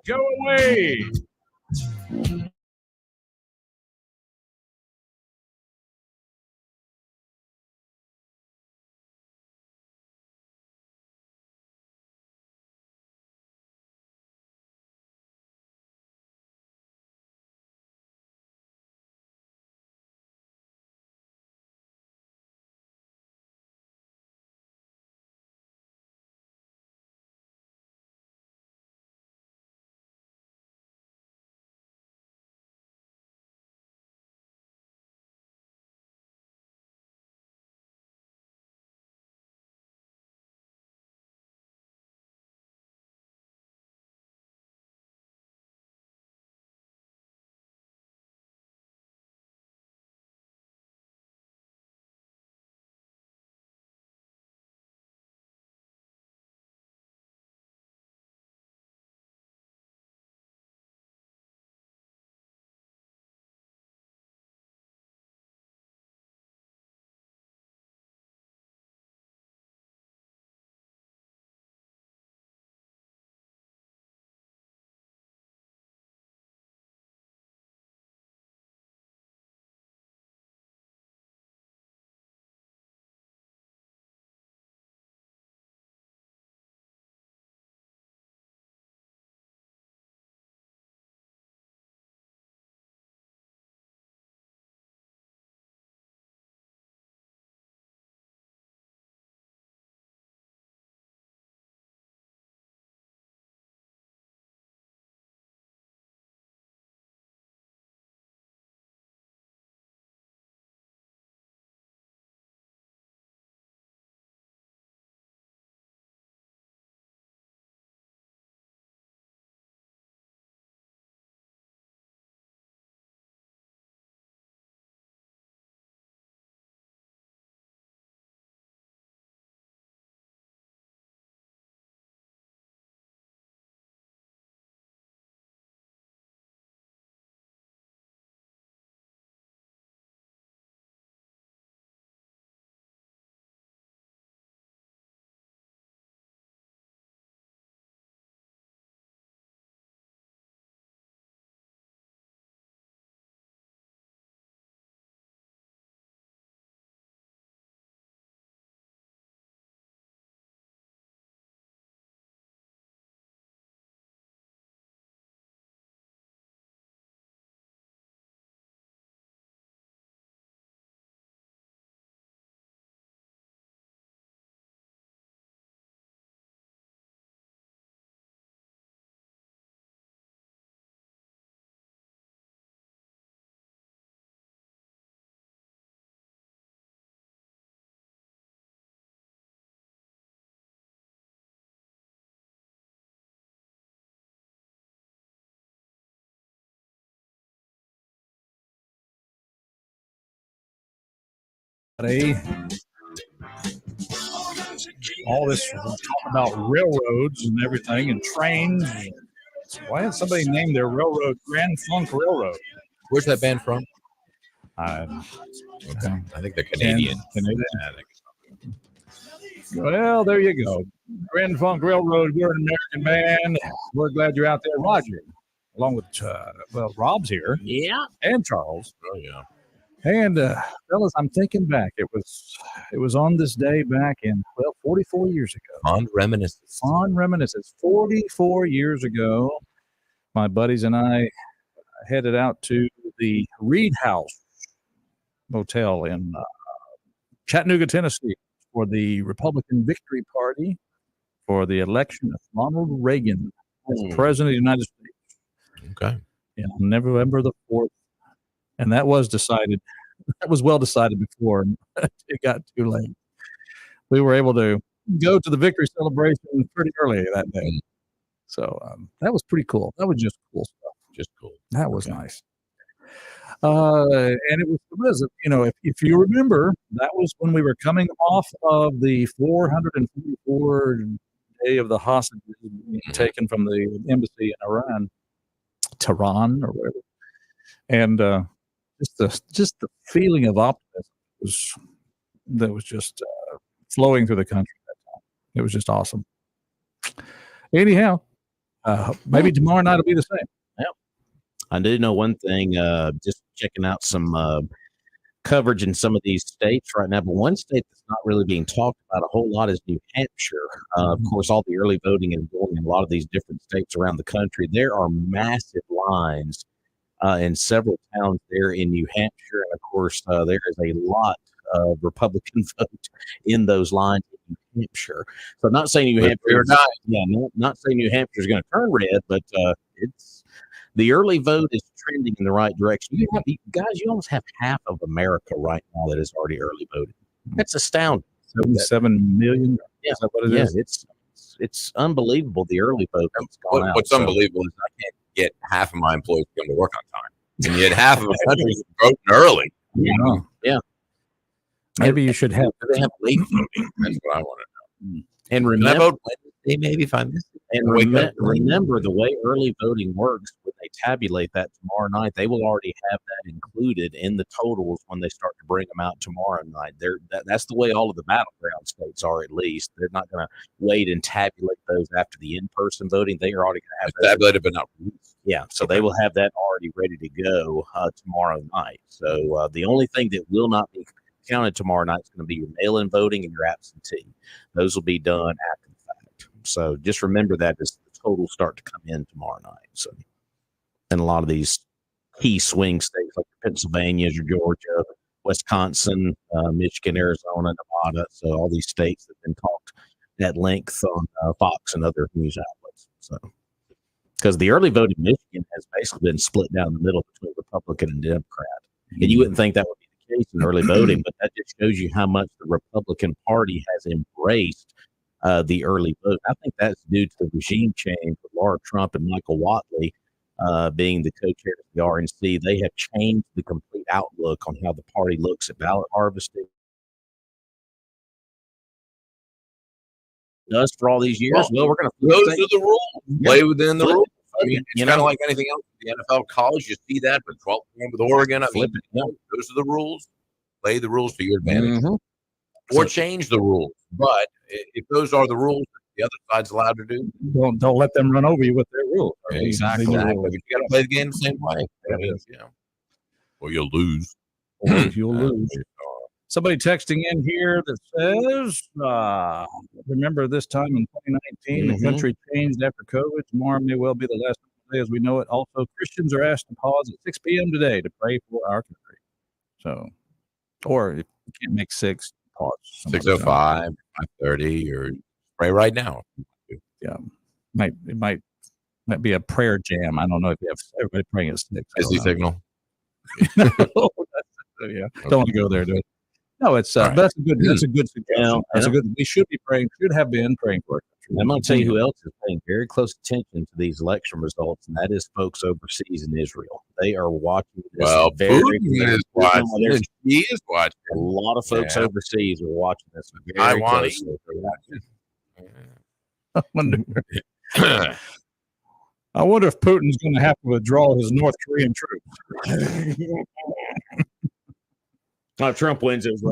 Go away. All this talk about railroads and everything and trains. Why had somebody named their railroad Grand Funk Railroad? Where's that band from? I think they're Canadian. Canadian. Well, there you go. Grand Funk Railroad. We're an American band. We're glad you're out there, Roger, along with Rob's here. Yeah. And Charles. Oh yeah. And fellas, I'm thinking back. It was on this day back in 44 years ago. Fond reminiscence. 44 years ago, my buddies and I headed out to the Reed House Motel in Chattanooga, Tennessee, for the Republican Victory Party for the election of Ronald Reagan as President of the United States. Okay. On November the 4th. And that was decided. That was well decided before it got too late. We were able to go to the victory celebration pretty early that day. So that was pretty cool. That was just cool stuff. Just cool. That was nice. And it was if you remember, that was when we were coming off of the 444 day of the hostages being taken from the embassy in Tehran or whatever. And just the feeling of optimism was just flowing through the country at that time. It was just awesome. Anyhow, maybe tomorrow night will be the same. Yeah. I do know one thing, just checking out some coverage in some of these states right now, but one state that's not really being talked about a whole lot is New Hampshire. Of course, all the early voting is going in a lot of these different states around the country. There are massive lines in several towns there in New Hampshire. And of course, there is a lot of Republican vote in those lines in New Hampshire. So I'm not saying New Hampshire, not saying New Hampshire is going to turn red, but it's the early vote is trending in the right direction. You almost have half of America right now that is already early voting. That's astounding. 77 million. Yeah, is that what it is? It's unbelievable the early vote that's gone out. What's unbelievable is I can't get half of my employees to come to work on time, and yet half of the country is voting early. Yeah. Maybe you should have. They have late voting. That's what I want to know. And Can I remember, vote Wednesday maybe if I miss it? and remember the way early voting works. When they tabulate that tomorrow night, they will already have that included in the totals when they start to bring them out tomorrow night. That's the way all of the battleground states are. At least they're not going to wait and tabulate those after the in-person voting. They are already going to have It's tabulated but not released. Yeah, so they will have that already ready to go tomorrow night. So the only thing that will not be counted tomorrow night is going to be your mail-in voting and your absentee. Those will be done after the fact. So just remember that as the totals start to come in tomorrow night. So, and a lot of these key swing states like Pennsylvania, Georgia, Wisconsin, Michigan, Arizona, Nevada. So all these states that have been talked at length on Fox and other news outlets. So. Because the early vote in Michigan has basically been split down the middle between Republican and Democrat. And you wouldn't think that would be the case in early voting, but that just shows you how much the Republican Party has embraced the early vote. I think that's due to the regime change with Laura Trump and Michael Whatley being the co-chairs of the RNC. They have changed the complete outlook on how the party looks at ballot harvesting. Does for all these years. Well, we're going to those are the rules. Play within the rules. I mean, it's kind of know, like anything else. The NFL college, you see that for 12th game with Oregon. I mean, those are the rules. Play the rules to your advantage, or change the rules. But if those are the rules that the other side's allowed to do, don't let them run over you with their rules. Exactly. But you got to play the game the same way. Or you'll lose. You'll lose. Somebody texting in here that says, remember this time in 2019, the country changed after COVID. Tomorrow may well be the last day as we know it. Also, Christians are asked to pause at 6 p.m. today to pray for our country. So, or if you can't make 6, pause. 6:05, 5:30, or pray right now. Yeah. It might be a prayer jam. I don't know if you have everybody praying at 6. Is he signal? Yeah. Don't want to go there, do it. No, it's that's a good suggestion. That's a good. We should have been praying for our country. I'm going to tell you who else is paying very close attention to these election results, and that is folks overseas in Israel. They are watching this Well, very, Putin very is watching. there's He is watching. a lot of folks Yeah. overseas are watching this very Taiwan. closely. I wonder if Putin's going to have to withdraw his North Korean troops. If Trump wins, it was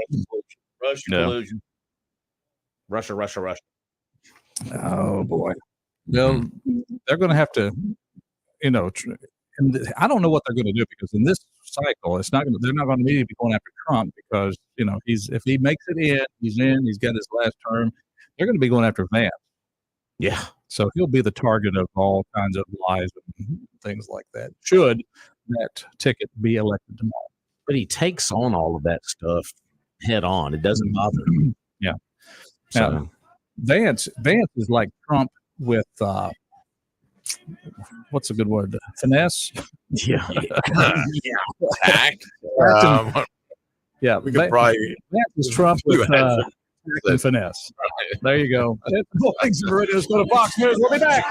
Russian collusion. Russia. Oh boy. They're going to have to, and I don't know what they're going to do, because in this cycle, they're not going to immediately be going after Trump, because if he makes it in, he's got his last term. They're going to be going after Vance. Yeah. So he'll be the target of all kinds of lies and things like that, should that ticket be elected tomorrow. But he takes on all of that stuff head on. It doesn't bother him. Yeah. So. Now, Vance is like Trump with what's a good word? Finesse. Yeah. Tact. Yeah. We could probably. Vance is Trump with tact and finesse. There you go. Thanks for Meridian. Let's go to Fox News. We'll be back.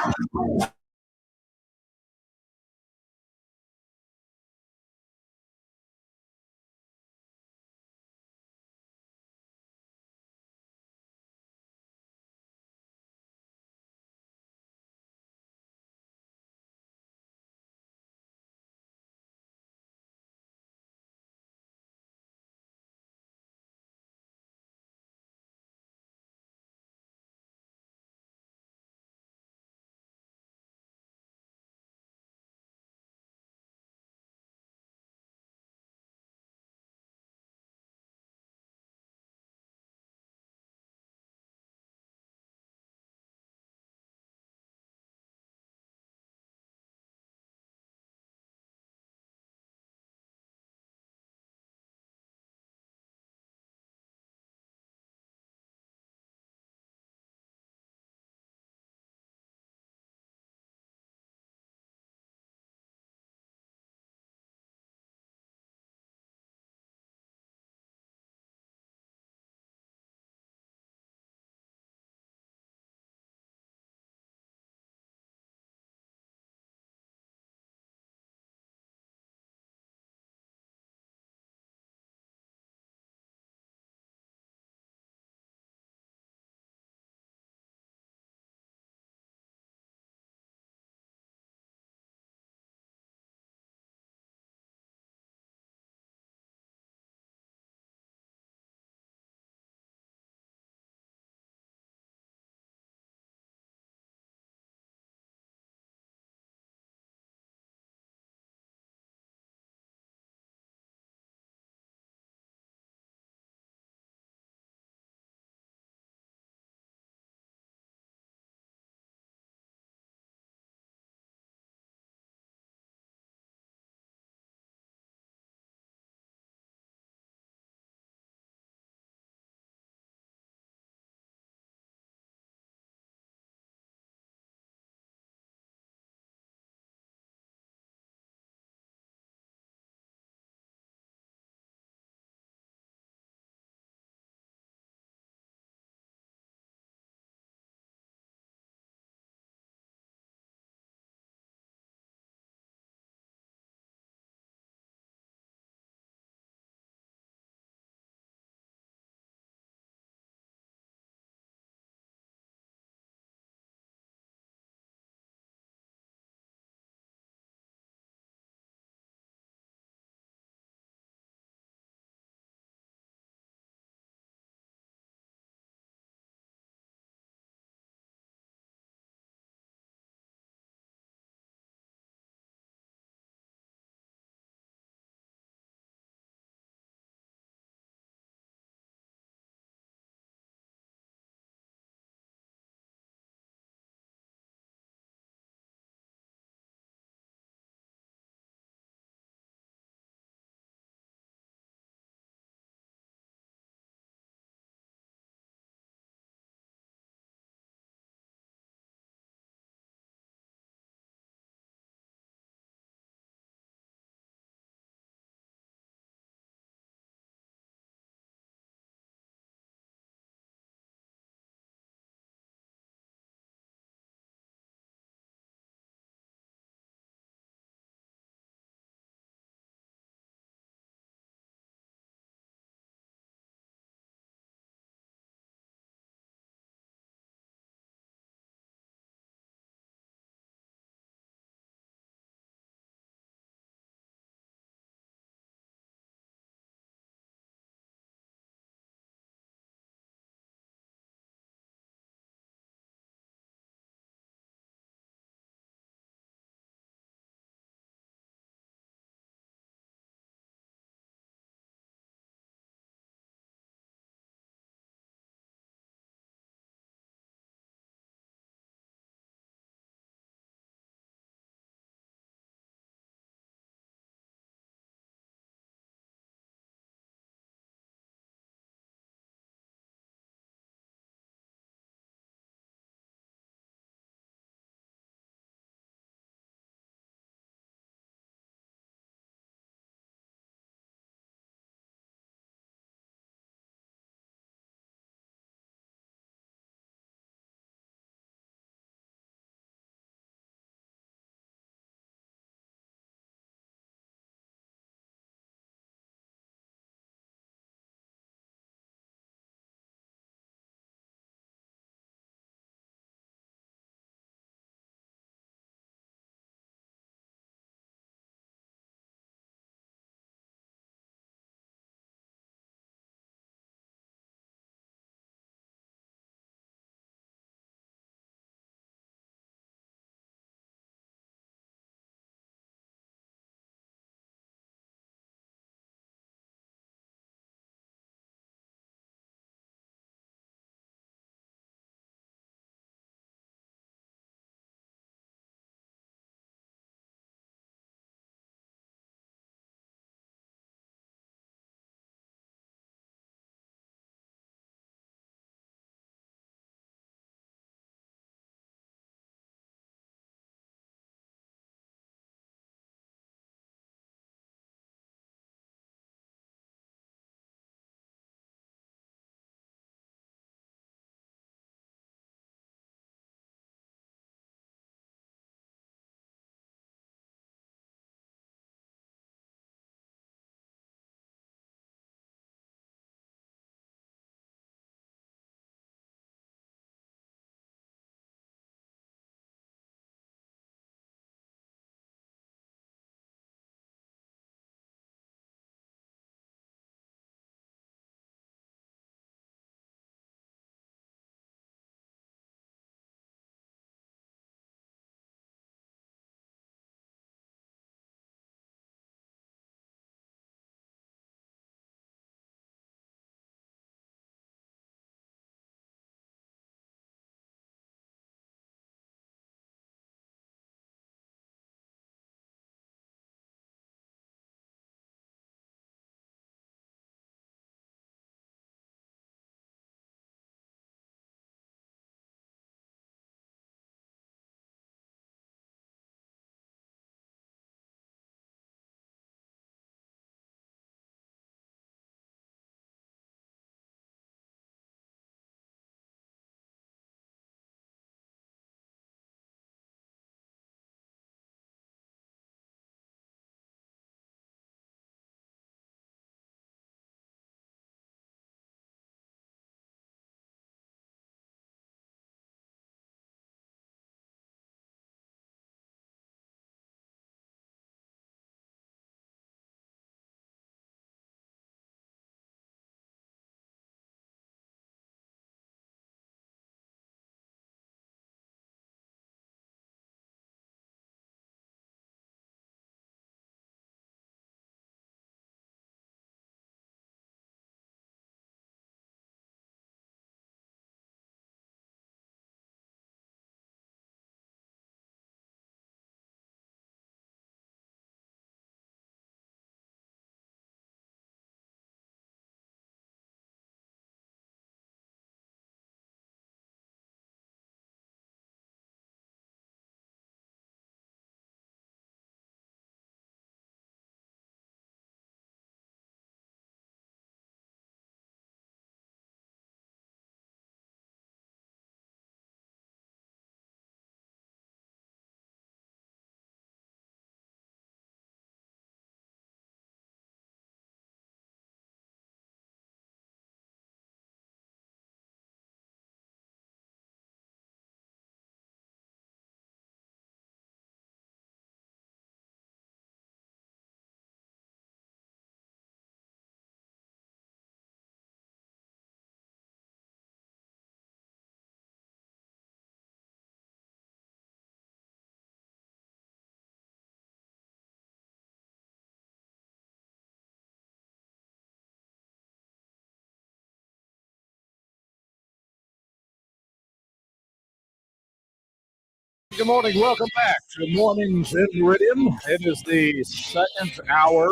Good morning. Welcome back to Mornings in Meridian. It is the second hour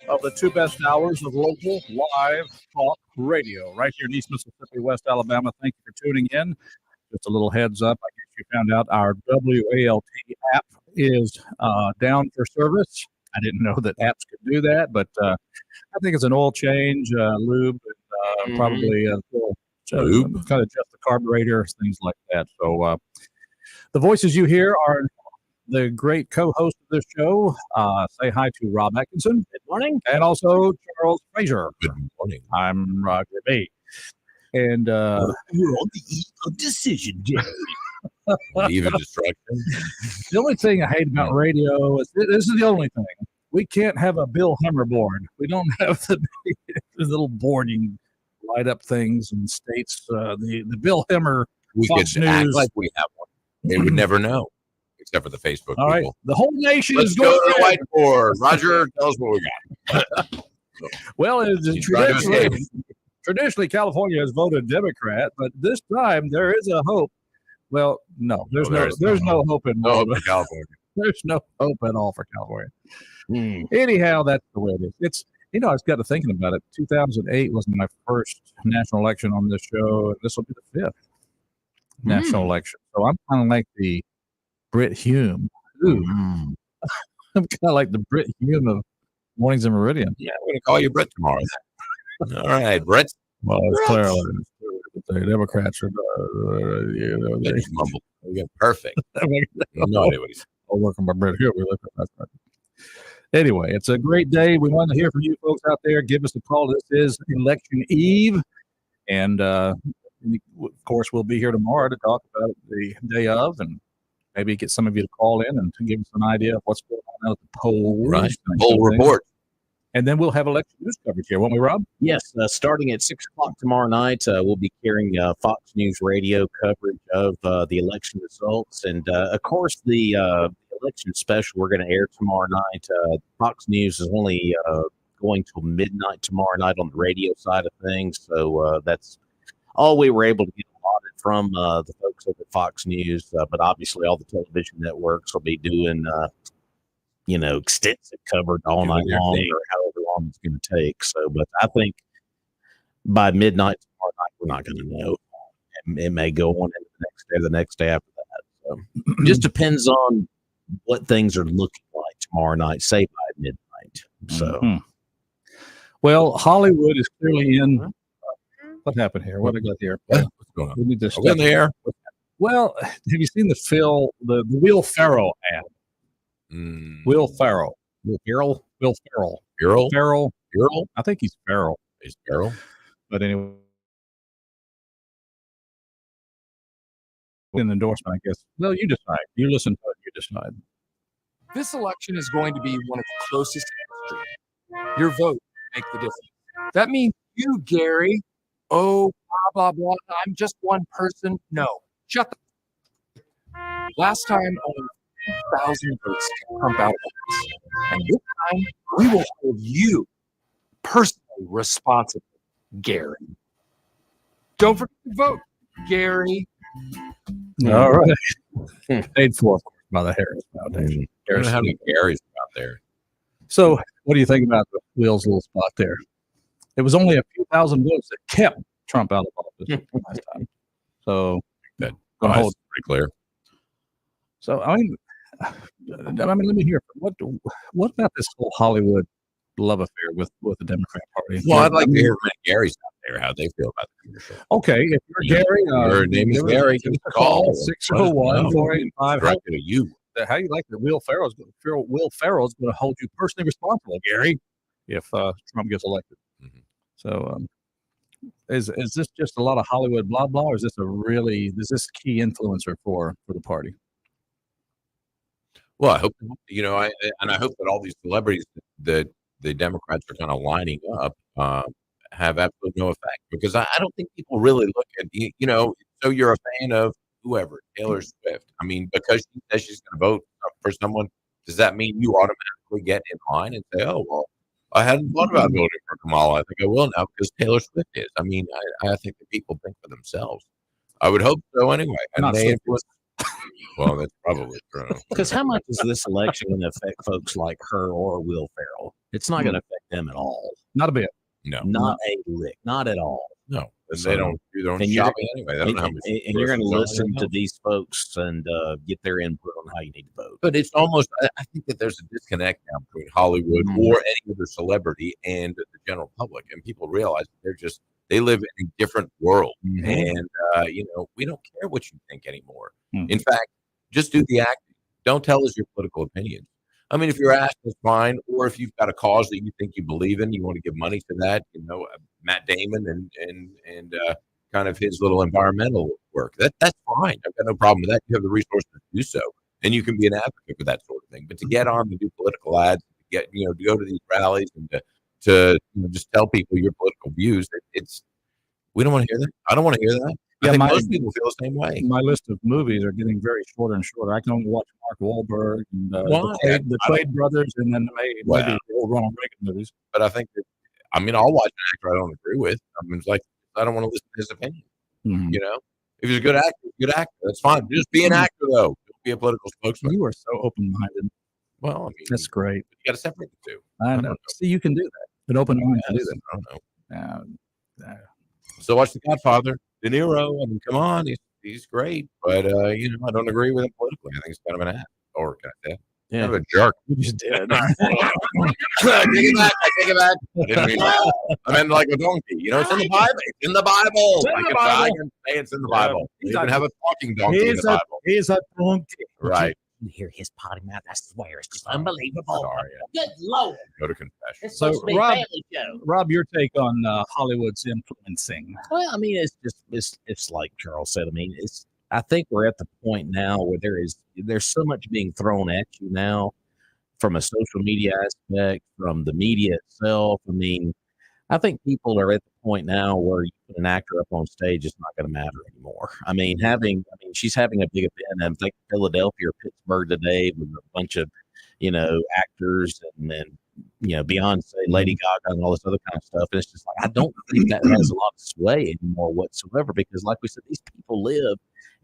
of the two best hours of local live talk radio right here in East Mississippi, West Alabama. Thank you for tuning in. Just a little heads up. I guess you found out our WALT app is down for service. I didn't know that apps could do that, but I think it's an oil change, lube, and probably kind of adjust the carburetor, things like that. So the voices you hear are the great co-host of this show. Say hi to Rob Atkinson. Good morning. And also Charles Frazier. Good morning. I'm Roger B. And We're on the eve of decision day. Even destruction. the only thing I hate about radio is this is the only thing. We can't have a Bill Hemmer board. We don't have the little board you can light up things and states. The Bill Hemmer We Fox could act News. like we have one. They would never know, except for the Facebook All right. people. The whole nation Let's is go going to the red. whiteboard. Roger, tell us what we got. Well, it's He's trying to escape. traditionally, California has voted Democrat, but this time there is a hope. Well, no, there's no hope in No, hope in California. There's no hope at all for California. Anyhow, that's the way it is. It's I was got to thinking about it. 2008 was my first national election on this show. This will be the fifth national election. So I'm kind of like the Brit Hume. Ooh. I'm kind of like the Brit Hume of Mornings in Meridian. Yeah, I'm going to call you Brett tomorrow. All right, Brett. Well, it's clearly the Democrats are. They just mumbled. Yeah, perfect. No idea what he's I'll work on my Brit Hume. Anyway, it's a great day. We want to hear from you folks out there. Give us a call. This is election eve. And of course, we'll be here tomorrow to talk about the day of and maybe get some of you to call in and to give us an idea of what's going on at the polls. right. Poll report. And then we'll have election news coverage here, won't we, Rob? Yes, starting at 6 o'clock tomorrow night, we'll be carrying Fox News radio coverage of the election results. And, of course, the election special we're going to air tomorrow night. Fox News is only going till midnight tomorrow night on the radio side of things. So that's all we were able to get allotted from the folks over at Fox News. But obviously, all the television networks will be doing extensive coverage all night long or however long it's going to take. So, but I think by midnight tomorrow night, we're not going to know. It may go on into the next day after that. So it just depends on what things are looking like tomorrow night, say by midnight. So, Well, Hollywood is clearly in. What happened here? What I got here? What's going on? We need to Are we in the air? Well, have you seen the Will Ferrell ad? Will Ferrell. Errol? Will Ferrell. Earl? Ferrell. Earl? I think he's Ferrell. Is Earl? But anyway, an endorsement, I guess. Well, you decide. You listen to it. You decide. This election is going to be one of the closest in history. Your vote will make the difference. That means you, Gary. Oh, blah, blah, blah. I'm just one person. No. Shut the. Last time, only 2,000 votes to Trump out of office. And this time, we will hold you personally responsible, Gary. Don't forget to vote, Gary. All right. Paid for by the Harris Foundation. I don't know how many Garys are out there. So, what do you think about the Will's little spot there? It was only a few thousand votes that kept Trump out of office last time. So, Good. gonna hold. Pretty clear. So, I mean, let me hear. What about this whole Hollywood love affair with the Democrat Party? Well, I'd like to hear from the Garys out there how they feel about the commercial. Okay, if you're Gary, your name is Gary. Give us a call. 601-485. Directed to you. How you like that? Will Ferrell's going to hold you personally responsible, Gary, if Trump gets elected. Mm-hmm. So, is this just a lot of Hollywood blah blah, or is this this key influencer for the party? Well, I hope I hope that all these celebrities that the Democrats are kind of lining up have absolutely no effect, because I don't think people really look at So you're a fan of whoever, Taylor Swift. I mean, because she says she's going to vote for someone, does that mean you automatically get in line and say, "Oh, well, I hadn't thought about voting for Kamala. I think I will now because Taylor Swift is"? I mean, I think that people think for themselves. I would hope so anyway. And Not they so. Well, that's probably true. Because how much is this election going to affect folks like her or Will Ferrell? It's not going to affect them at all. Not a bit. No, Not a lick. Not at all. no. And So- they don't do their own and you're- shopping anyway. They don't know how much. And you're going to groceries are. listen to these folks and get their input on how you need to vote. But it's almost, I think that there's a disconnect now between Hollywood or any other celebrity and the general public. And people realize that they live in a different world. And, we don't care what you think anymore. In fact, just do the acting. Don't tell us your political opinions. I mean, if you're asked, that's fine. Or if you've got a cause that you think you believe in, you want to give money to that, Matt Damon and kind of his little environmental work. That's fine. I've got no problem with that. You have the resources to do so, and you can be an advocate for that sort of thing. But to get on and do political ads, to go to these rallies and to just tell people your political views, we don't want to hear that. I don't want to hear that. I think most people feel the same way. My list of movies are getting very shorter and shorter. I can only watch Mark Wahlberg and the Quaid brothers, and then maybe the old Ronald Reagan movies. But I think that, I'll watch an actor I don't agree with. It's like I don't want to listen to his opinion. If he's a good actor, that's fine. Just be an actor, though. Don't be a political spokesman. You are so open-minded. Well, that's great. You got to separate the two. I know. See, you can do that. An open mind to do that. I don't know. So watch The Godfather. De Niro. Come on, he's great, but I don't agree with him politically. I think he's kind of an ass, or kind of kind of a jerk. You just did. I take it back. I didn't mean that. I meant like a donkey. It's in the Bible. It's in the Bible. I can say it's in the Bible. You even have a talking donkey in the Bible. He's a donkey. Right. You hear his potty mouth. I swear, it's just unbelievable. Sorry. Good Lord. Go to confession. It's So, supposed to be a Rob- family show. Rob, your take on Hollywood's influencing? Well, it's just it's like Charles said. I think we're at the point now where there's so much being thrown at you now from a social media aspect, from the media itself. I think people are at the point now where you put an actor up on stage, it's not going to matter anymore. She's having a big event. I think Philadelphia or Pittsburgh today with a bunch of, actors and then, Beyonce, Lady Gaga, and all this other kind of stuff. And it's just like, I don't think that has a lot of sway anymore whatsoever, because like we said, these people live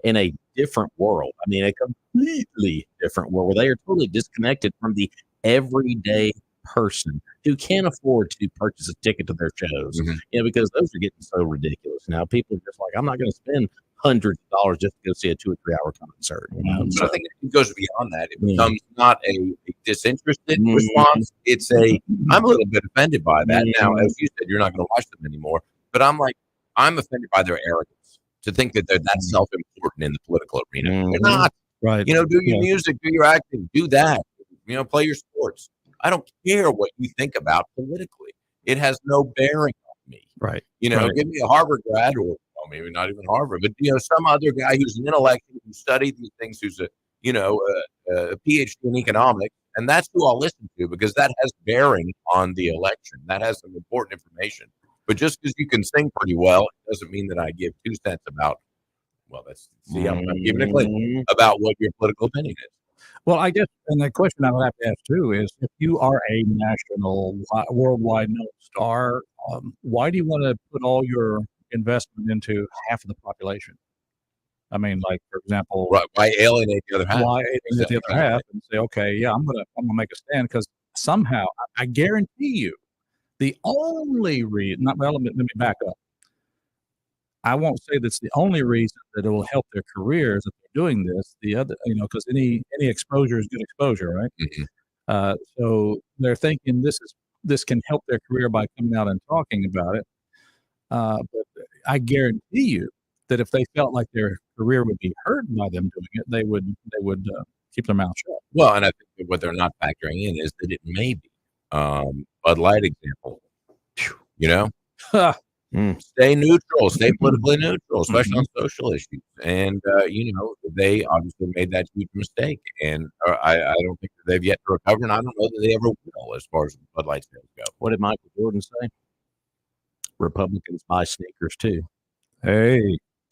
in a different world. A completely different world where they are totally disconnected from the everyday person who can't afford to purchase a ticket to their shows, because those are getting so ridiculous now. People are just like, I'm not going to spend hundreds of dollars just to go see a 2 or 3 hour concert. So I think it goes beyond that. It becomes not a disinterested response. It's I'm a little bit offended by that. Now, as you said, you're not going to watch them anymore, but I'm offended by their arrogance to think that they're that self-important in the political arena. They're not. Right. Do your music, do your acting, do that. Play your sports. I don't care what you think about politically. It has no bearing on me. Right. Give me a Harvard grad, or maybe not even Harvard, but some other guy who's an intellectual who studied these things, who's a PhD in economics, and that's who I'll listen to, because that has bearing on the election. That has some important information. But just because you can sing pretty well, it doesn't mean that I give 2 cents about. Well, I'm giving a click about what your political opinion is. Well, I guess, and the question I would have to ask too is, if you are a national, worldwide known star, why do you want to put all your investment into half of the population? Like, for example, why alienate the other half? Why alienate the other half and say, okay, yeah, I'm gonna make a stand, because somehow I guarantee you, the only reason. Let me back up. I won't say that's the only reason that it will help their careers if they're doing this. The other, because any exposure is good exposure, right? So they're thinking this can help their career by coming out and talking about it. But I guarantee you that if they felt like their career would be hurt by them doing it, they would keep their mouth shut. Well, and I think that what they're not factoring in is that it may be Bud Light example. Stay neutral, stay politically neutral, especially on social issues. And, they obviously made that huge mistake. And I don't think that they've yet to recover. And I don't know that they ever will, as far as Bud Light sales go. What did Michael Jordan say? Republicans buy sneakers too. Hey,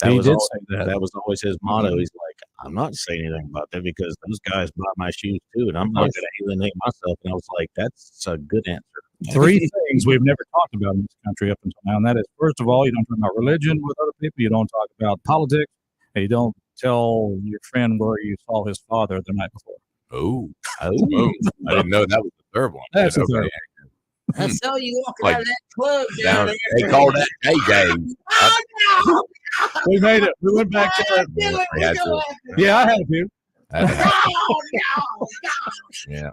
That he was did always, say that. that was always his motto. He's like, I'm not saying anything about that because those guys buy my shoes too, and I'm not going to alienate myself. And I was like, that's a good answer. 3 things we've never talked about in this country up until now, and that is, first of all, you don't talk about religion with other people, you don't talk about politics, and you don't tell your friend where you saw his father the night before. Oh, I didn't know that was the third one. That's the Okay. third I saw you walking Like, out of that club Down, down they there. call that KJ. Oh, We made it. We went back to it. no! I had to. Yeah, I had a few. Oh, no! Yeah.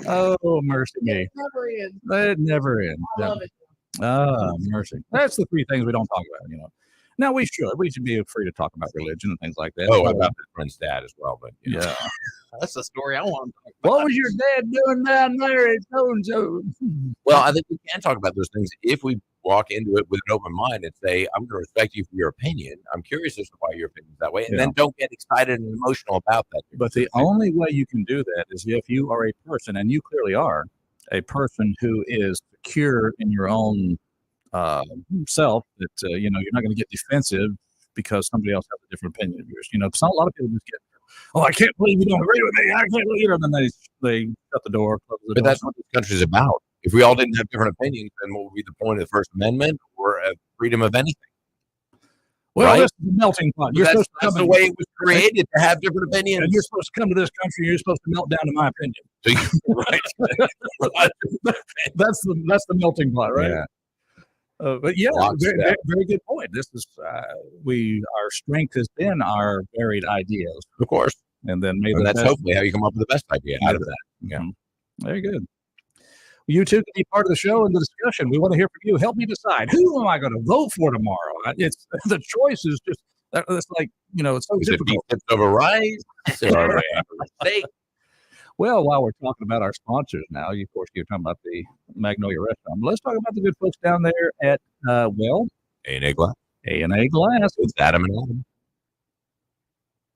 Oh, mercy me. Never ends. It never ends. I love it. Ah, mercy. That's the three things we don't talk about, Now, we should. We should be free to talk about religion and things like that. Oh, about the friend's dad as well. But Yeah. That's the story I want to talk about. What was your dad doing down there at so-and-so? Well, I think we can talk about those things if we walk into it with an open mind and say, I'm going to respect you for your opinion. I'm curious as to why your opinion is that way. And then don't get excited and emotional about that. But the only way you can do that is if you are a person, and you clearly are, a person who is secure in your own self, that, you're not going to get defensive because somebody else has a different opinion of yours. A lot of people just get, I can't believe you don't agree with me. I can't believe it. And then they shut the door, close the But door. that's what this country's about. If we all didn't have different opinions, then what would be the point of the First Amendment or freedom of anything? Well, right? this is a melting pot. You're supposed to That's come the way it was created, to have different opinions. and you're supposed to come to this country. And you're supposed to melt down to my opinion. Right. That's the melting pot, right? Yeah. But yeah, Lockstep. very good point. This is our strength has been our varied ideas, Of course. and then maybe And that's hopefully how you come up with the best idea out of that. Yeah. Very good. You too can be part of the show and the discussion. We want to hear from you. Help me decide, who am I going to vote for tomorrow? It's the choice is just it's like it's so Is it beef difficult. tips over rice? Or steak? Well, while we're talking about our sponsors now, of course, you're talking about the Magnolia Restaurant. Let's talk about the good folks down there at A&A Glass. A&A Glass. It's Adam and Adam.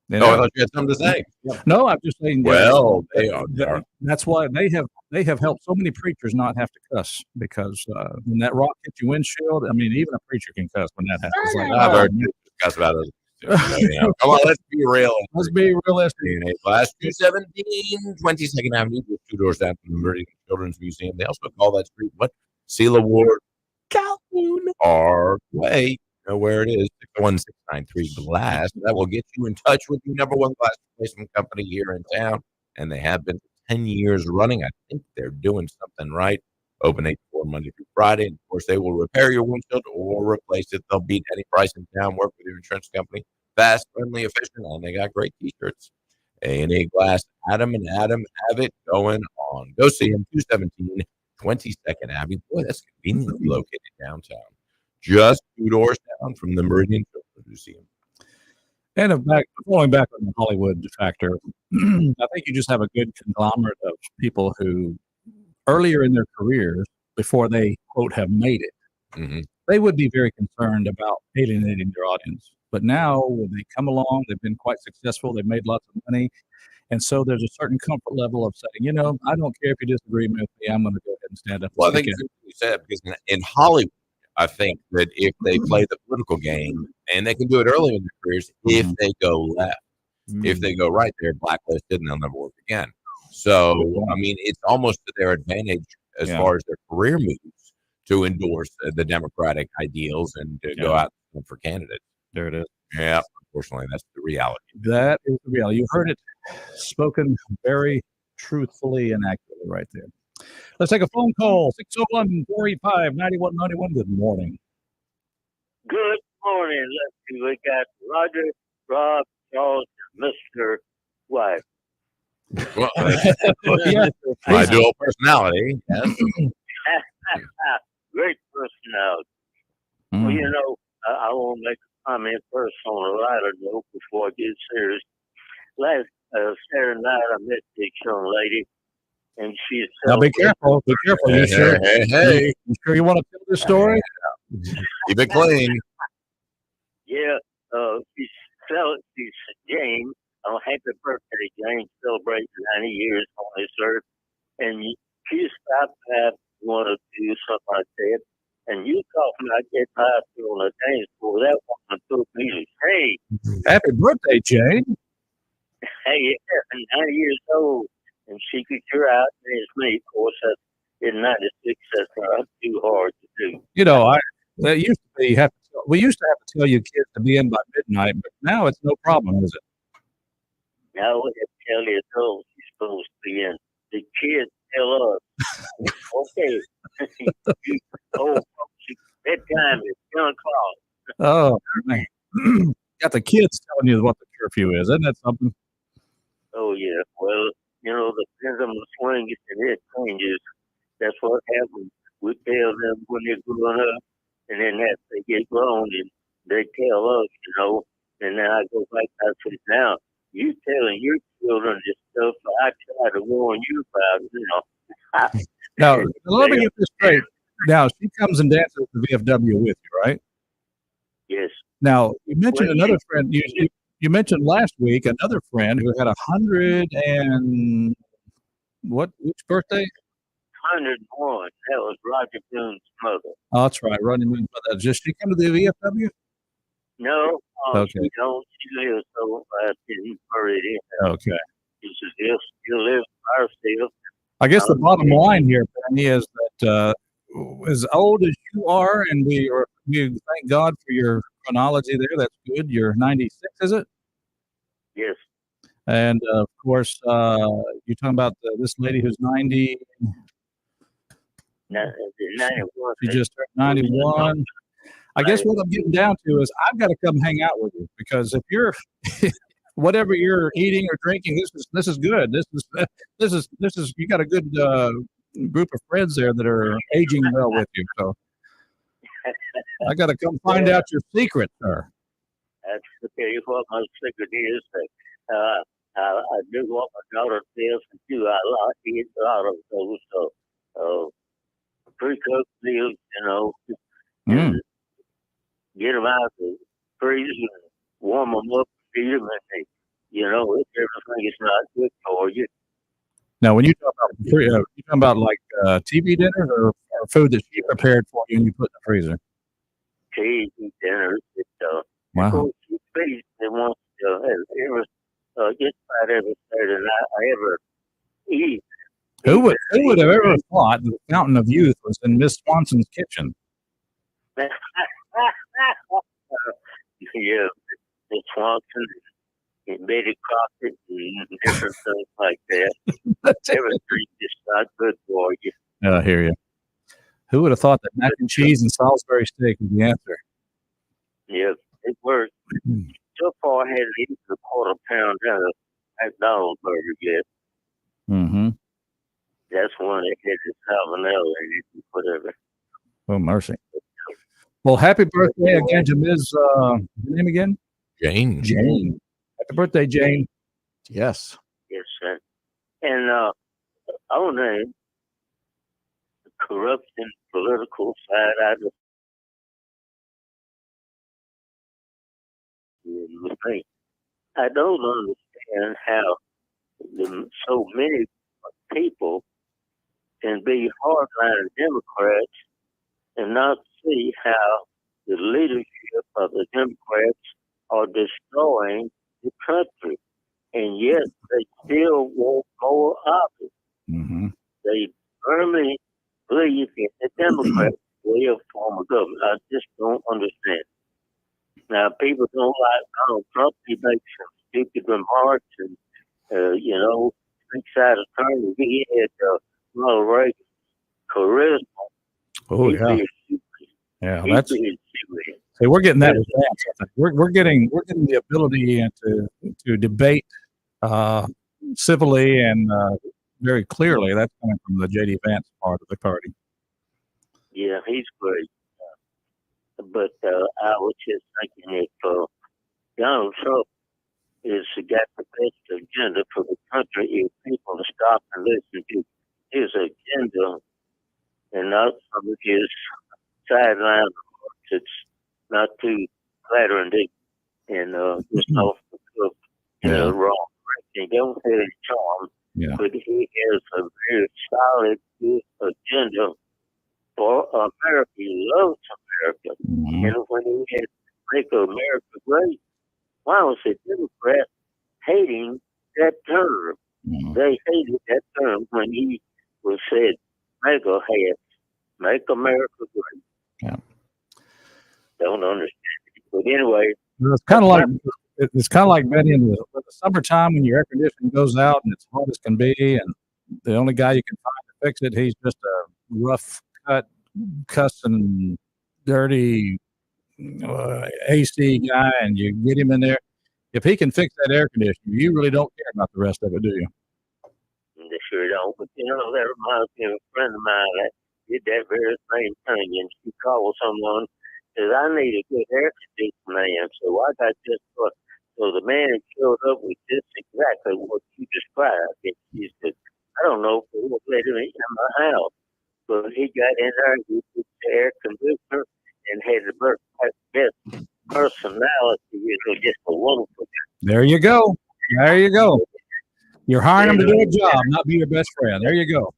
You Oh, know? I thought you had something to say. No, I'm just saying. Well, they are. That's why they have helped so many preachers not have to cuss, because when that rock hits your windshield, I mean, even a preacher can cuss when that happens. Like, I've heard you discuss about it. Come on, let's be real. let's be realistic. A&A Glass, 217 22nd Avenue, just 2 doors down from the Meridian Children's Museum. They also call that street what? Seal Award, Calhoun Parkway. You know where it is? 61693 Glass. That will get you in touch with the #1 glass replacement company here in town, and they have been for 10 years running. I think they're doing something right. Open 8 to 4 Monday through Friday. And of course, they will repair your windshield or replace it. They'll beat any price in town. Work with your insurance company. Fast, friendly, efficient, and they got great T-shirts. A&A Glass. Adam and Adam have it going on. Go see them. 217 22nd Avenue. Boy, that's conveniently located downtown. Just 2 doors down from the Meridian Children's Museum. And going back on the Hollywood factor, I think you just have a good conglomerate of people who, earlier in their careers, before they, quote, have made it, Mm-hmm. they would be very concerned about alienating their audience. But now, when they come along, they've been quite successful, they've made lots of money, and so there's a certain comfort level of saying, I don't care if you disagree with me, I'm going to go ahead and stand up. Well, I think it's what you said, because in Hollywood, I think that if they play the political game, and they can do it early in their careers, if they go left, if they go right, they're blacklisted and they'll never work again. So, I mean, it's almost to their advantage as far as their career moves to endorse the Democratic ideals and to go out for candidates. There it is. Yeah, unfortunately, that's the reality. That is the reality. You heard it spoken very truthfully and accurately right there. Let's take a phone call. 601-485-9191. Good morning. Good morning. Let's see. We got Roger, Rob, Charles, Mr. White. Well, Yeah. my dual personality. Yes. Great personality. Well, I want to make a comment first on a lighter note before I get serious. Last Saturday night, I met this young lady, and she's Now be careful. Be careful. You sure? Hey. You sure you want to tell this story? Keep it clean. Yeah, she's Jane. Oh, happy birthday, Jane! Celebrating 90 years on this earth, and she stopped by want to do something like that. And you talking about getting out on the dance floor? That woman took me to say, Happy birthday, Jane. "Hey, yeah, 90 years old, and she could cure out as me." Of course, in '96, that's not too hard to do. That used to be, you have to we used to have to tell you kids to be in by midnight, but now it's no problem, is it? Now we have to tell the adults you're supposed to be in. The kids tell us, okay, oh, bedtime is 10 o'clock. Oh, man. Got the kids telling you what the curfew is. Isn't that something? Oh, yeah. Well, the pendulum swings and it changes. That's what happens. We tell them when they're growing up, and then as they get grown, and they tell us, and then I go back, I say, now, you telling your children this stuff I try to warn you about, Now, let me get this straight. Now, she comes and dances at the VFW with you, right? Yes. Now, you mentioned another friend. You mentioned last week another friend who had 100 and which birthday? 101. That was Roger Boone's mother. Oh, that's right. Rodney Moon's mother. Does she come to the VFW? No, Okay. she don't. She lives in Meridian. Okay. She lives by herself. I guess the bottom line here, Penny, is that as old as you are, and we thank God for your chronology there. That's good. You're 96, is it? Yes. And of course, you're talking about this lady who's 90. 91. She just turned 91. I guess what I'm getting down to is I've got to come hang out with you, because if you're whatever you're eating or drinking, this is good. This is you got a good group of friends there that are aging well with you. So I got to come find out your secret, sir. That's to tell you what my secret is. I do what my daughter tells me to do. I eat a lot of those. So pre-cooked meals, and get them out of the freezer and warm them up, feed them, and everything is not good for you. Now, when you talk about like TV dinners or food that she prepared for you and you put in the freezer? TV dinners. Wow. Of course, she feeds me once just about every Saturday night I ever eat. Who would have ever thought that the fountain of youth was in Miss Swanson's kitchen? Yeah, Miss Swanson and Betty Crockett and different things like that. Everything is not good for you. I hear you. Who would have thought that mac and cheese and Salisbury steak was the answer? Yeah, it worked. So far, I hadn't eaten a quarter pound of McDonald's burger yet. Mm-hmm. That's one that had the salmonella in it, whatever. Oh, mercy. Well, happy birthday again to Ms. Your name again? Jane. Jane. Happy birthday, Jane. Yes. Yes, sir. And on the corruption political side, I don't understand how so many people can be hardline Democrats and not see how the leadership of the Democrats are destroying the country. And yet they still want more of it. Mm-hmm. They firmly believe in the Democrats' way of form of government. I just don't understand. Now, people don't like Donald Trump. He makes some stupid remarks and, speaks out of turn. He had Ronald Reagan's charisma. Oh, He'd yeah. be a Yeah, He'd that's. be a See, we're getting that with Vance, I think. We're getting the ability to debate civilly and very clearly. That's coming from the J.D. Vance part of the party. Yeah, he's great. But I was just thinking if Donald Trump is got the best agenda for the country, if people stop and listen to his agenda and not some of his sideline remarks, it's not too flattering and just off the cuff in the wrong direction. He don't have any charm, but he has a very solid, good agenda for America. He loves America. Mm-hmm. And when he had Make America Great, why was the Democrats hating that term? Mm-hmm. They hated that term when he was said, Make America Great. Yeah. don't understand it. But anyway, It's kind of like Betty in the summertime when your air conditioning goes out and it's hot as can be, and the only guy you can find to fix it, he's just a rough cut, cussing, dirty AC guy, and you get him in there. If he can fix that air conditioner, you really don't care about the rest of it, do you? they sure don't. But that reminds me of a friend of mine that did that very same thing. And she called someone, says, I need a good air conditioner man. So I got this one. So the man showed up with just exactly what you described. And she said, I don't know if we'll let him in my house. But he got in there and he fixed the air conditioner and had the best personality, just a wonderful guy. There you go. There you go. You're hiring him to do a job, not be your best friend. There you go.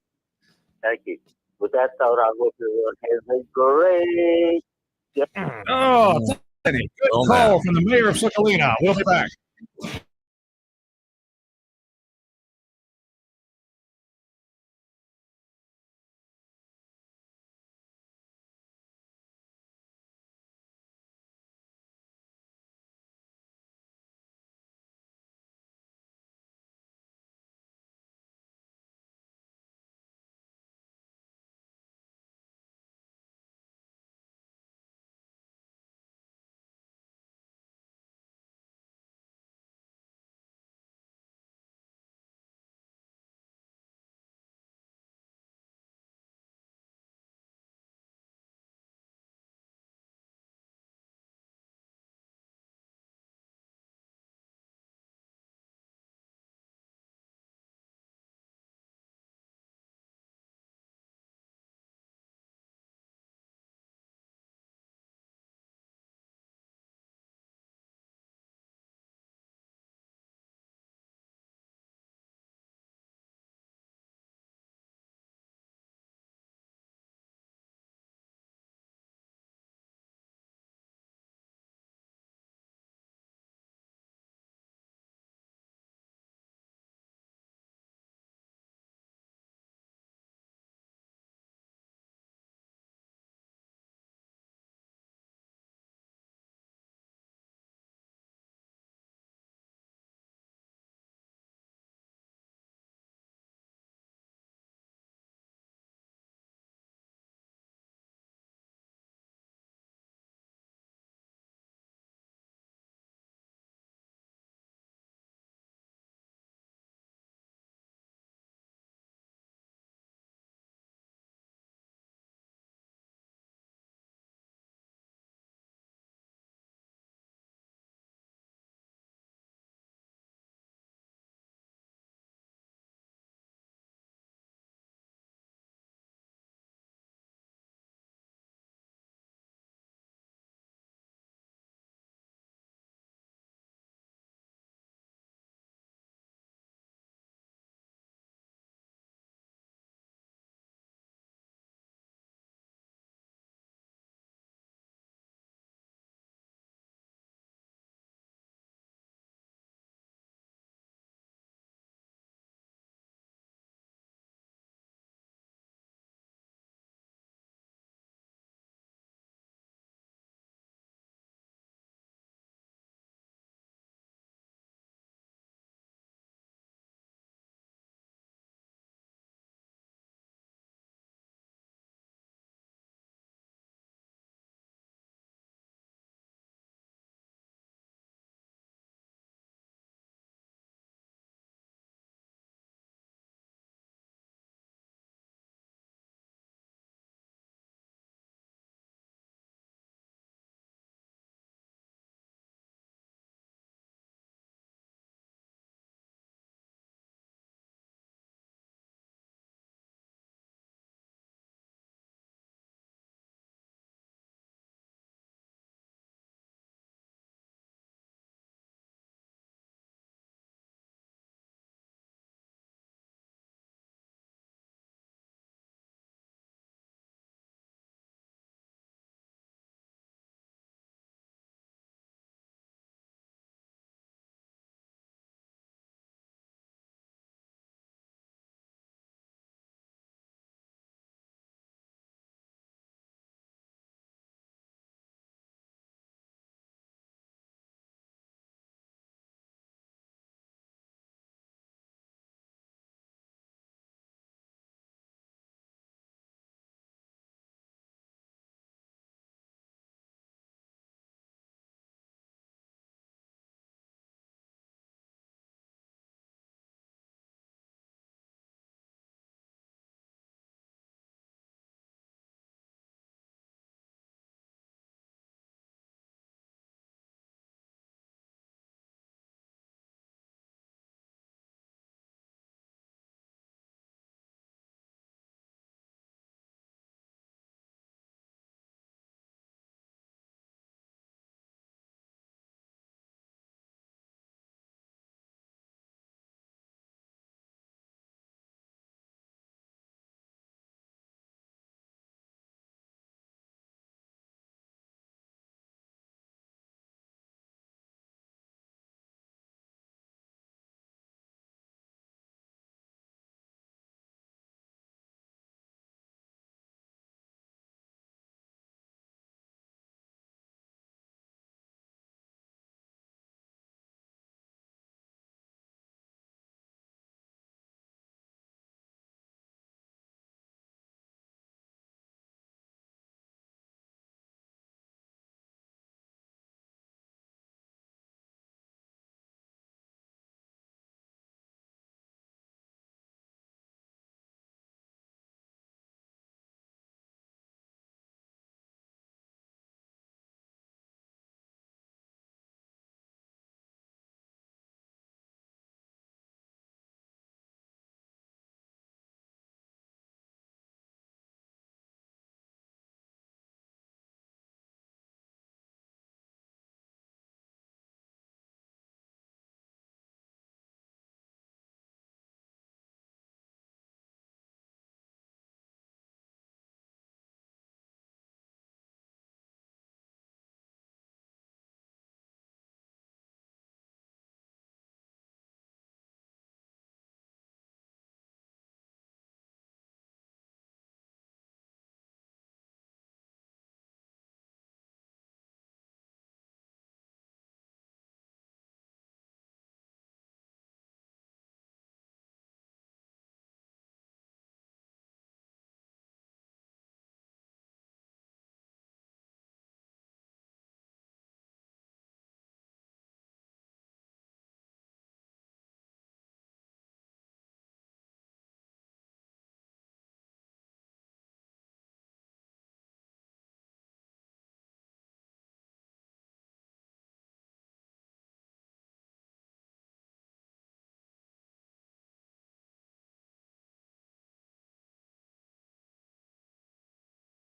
Thank you. With that thought, I hope everyone has a great. Oh, Teddy, good call from the mayor of Sucalina. We'll be back.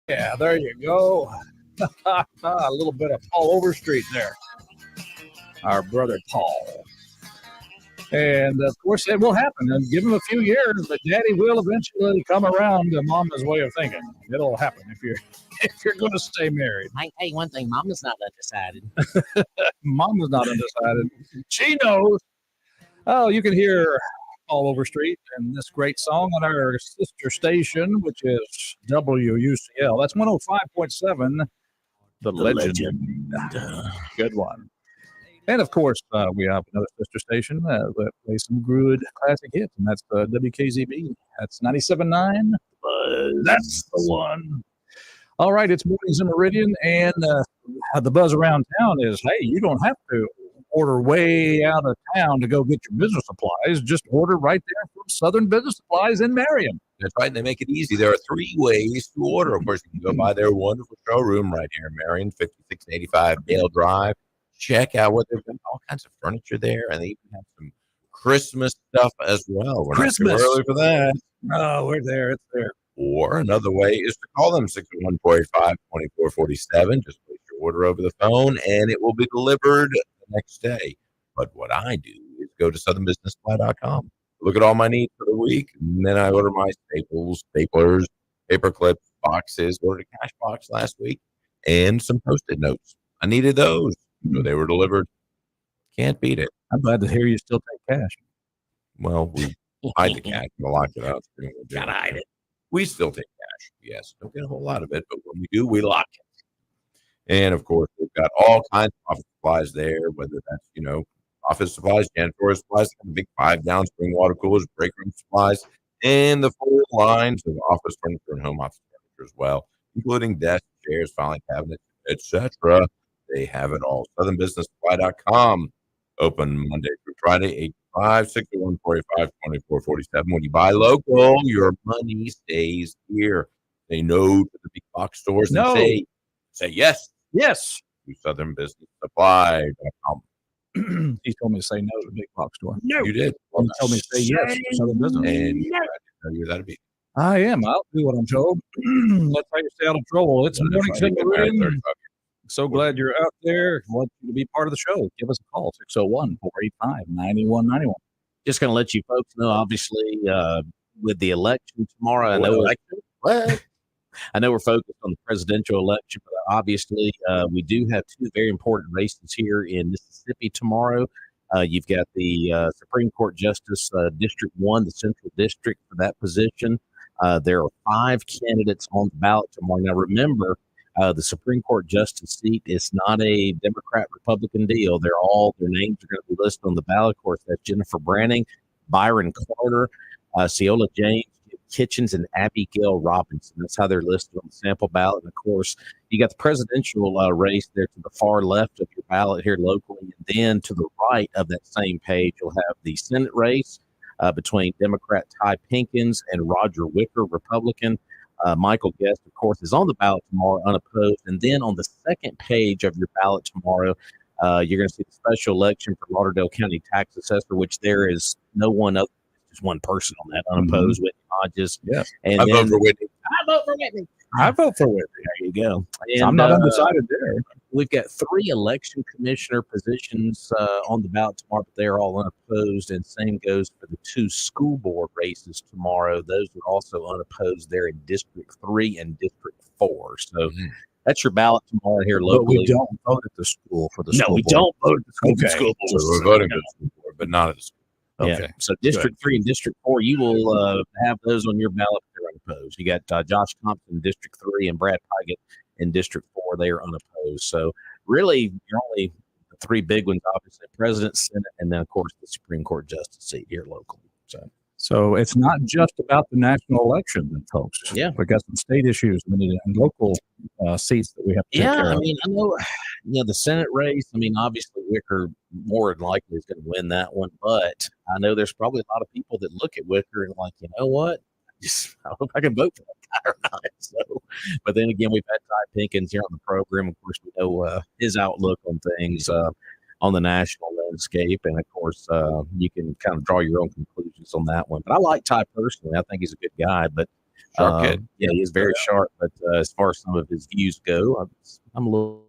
Yeah, there you go. A little bit of Paul Overstreet there. Our brother Paul. And of course, it will happen. And give him a few years, but Daddy will eventually come around to Mama's way of thinking. It'll happen if you're going to stay married. I tell you one thing, Mama's not undecided. Mama's not undecided. She knows. Oh, you can hear Paul Overstreet and this great song on our sister station, which is WUCL. That's 105.7. The legend. Good one. And of course, we have another sister station that plays some good classic hits, and that's WKZB. That's 97.9. That's the one. All right, it's Mornings in Meridian, and the buzz around town is, hey, you don't have to order way out of town to go get your business supplies. Just order right there from Southern Business Supplies in Marion. That's right. They make it easy. There are 3 ways to order. Of course, you can go by their wonderful showroom right here in Marion, 5685 Dale Drive. Check out what they've got. All kinds of furniture there, and they even have some Christmas stuff as well. We're not too early for that. Oh, we're there. It's there. Or another way is to call them 601-485-2447. Just place your order over the phone, and it will be delivered the next day. But what I do is go to southernbusinesssupply.com, look at all my needs for the week, and then I order my staples, staplers, paper clips, boxes. Ordered a cash box last week, and some Post-it notes. I needed those, so they were delivered. Can't beat it. I'm glad to hear you still take cash. Well, we hide the cash and lock it up. Gotta hide it. We still take cash. Yes, don't get a whole lot of it, but when we do, we lock it. And of course, we've got all kinds of office supplies there, whether that's, office supplies, janitorial supplies, the big 5-gallon spring water coolers, break room supplies, and the full lines of office furniture and home office furniture as well, including desks, chairs, filing cabinets, etc. They have it all. SouthernBusinessSupply.com. Open Monday through Friday, 8 to 5, 601-485-2447. When you buy local, your money stays here. Say no to the big box stores and say yes. Yes. To SouthernBusinessSupply.com. He told me to say no to the big box store. No. You did. Well, he told me to say yes to Southern Business. And you're that be. I am. I'll do what I'm told. Let's try to stay out of trouble. It's Mornings in Meridian. So glad you're out there. Want you to be part of the show. Give us a call, 601-485-9191. Just going to let you folks know, obviously, with the election tomorrow, I know we're focused on the presidential election, but obviously we do have 2 very important races here in Mississippi tomorrow. You've got the Supreme Court Justice District 1, the Central District for that position. There are 5 candidates on the ballot tomorrow. Now, remember, the Supreme Court Justice seat is not a Democrat-Republican deal. Their names are going to be listed on the ballot. Of course, that's Jennifer Branning, Byron Carter, Ciola James, Kitchens, and Abigail Robinson. That's how they're listed on the sample ballot. And of course, you got the presidential race there to the far left of your ballot here locally. And then to the right of that same page, you'll have the Senate race between Democrat Ty Pinkins and Roger Wicker, Republican. Michael Guest, of course, is on the ballot tomorrow, unopposed. And then on the second page of your ballot tomorrow, you're going to see the special election for Lauderdale County Tax Assessor, which there is no one other, just one person on that, unopposed, Whitney Hodges. Yeah. And I vote for Whitney. I vote for Whitney. I vote for Whitney. There you go. And, I'm not undecided there. We've got 3 election commissioner positions on the ballot tomorrow, but they're all unopposed. And same goes for the 2 school board races tomorrow. Those are also unopposed there in District 3 and District 4. So that's your ballot tomorrow here locally. But we don't vote at the school for the school board. Don't vote at the school, Okay. school board. So we're voting for the school board, but not at the school. Okay. Yeah. So District 3 and District 4, you will have those on your ballot if they're unopposed. You got Josh Thompson in District 3 and Brad Pygott in District 4. They are unopposed. So really, you're only the 3 big ones, obviously, President, Senate, and then, of course, the Supreme Court Justice seat here locally. So it's not just about the national election, then, folks. Yeah. We've got some state issues and local seats that we have to take care of. I mean, I know, the Senate race, obviously Wicker more than likely is going to win that one, but I know there's probably a lot of people that look at Wicker and like, you know what? I hope I can vote for that guy or not. So, but then again, we've had Ty Pinkins here on the program. Of course, we know his outlook on things on the national landscape. And of course, you can kind of draw your own conclusions on that one. But I like Ty personally. I think he's a good guy. But Sharp kid. Yeah, he is very sharp. But as far as some of his views go, I'm a little.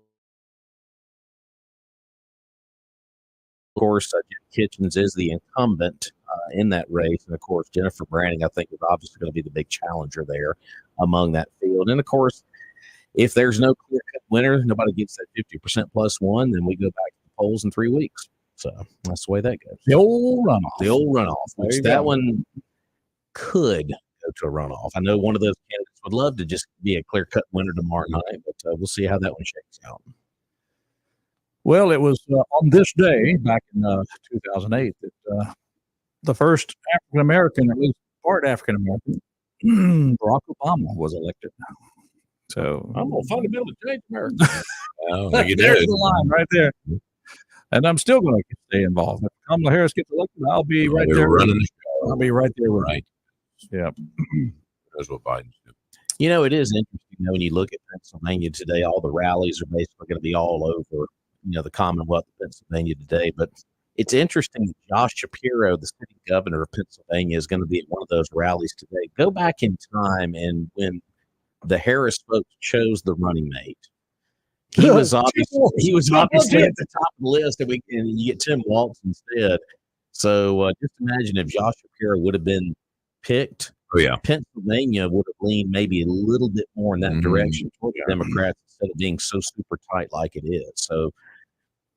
Of course, Jim Kitchens is the incumbent in that race. And of course, Jennifer Branning, I think, is obviously going to be the big challenger there among that field. And of course, if there's no clear cut winner, nobody gets that 50% plus one, then we go back to the polls in 3 weeks. So that's the way that goes. The old runoff. The old runoff, which that one could go to a runoff. I know one of those candidates would love to just be a clear cut winner tomorrow night, but we'll see how that one shakes out. Well, it was on this day back in 2008 that the first African American, at least part African American, Barack Obama was elected. So I'm going to fundamentally change America. Oh, you there's did. the line right there. And I'm still going to stay involved. If Kamala Harris gets elected, I'll be right there running the show. I'll be right there with Right. Yeah. That's what Biden's doing. You know, it is interesting when you look at Pennsylvania today. All the rallies are basically going to be all over, the Commonwealth of Pennsylvania today. But it's interesting that Josh Shapiro, the city governor of Pennsylvania, is going to be at one of those rallies today. Go back in time, and when the Harris folks chose the running mate, he was obviously at the top of the list, and you get Tim Walz instead. So just imagine if Josh Shapiro would have been picked. Oh, yeah. Pennsylvania would have leaned maybe a little bit more in that direction toward the Democrats instead of being so super tight like it is. So,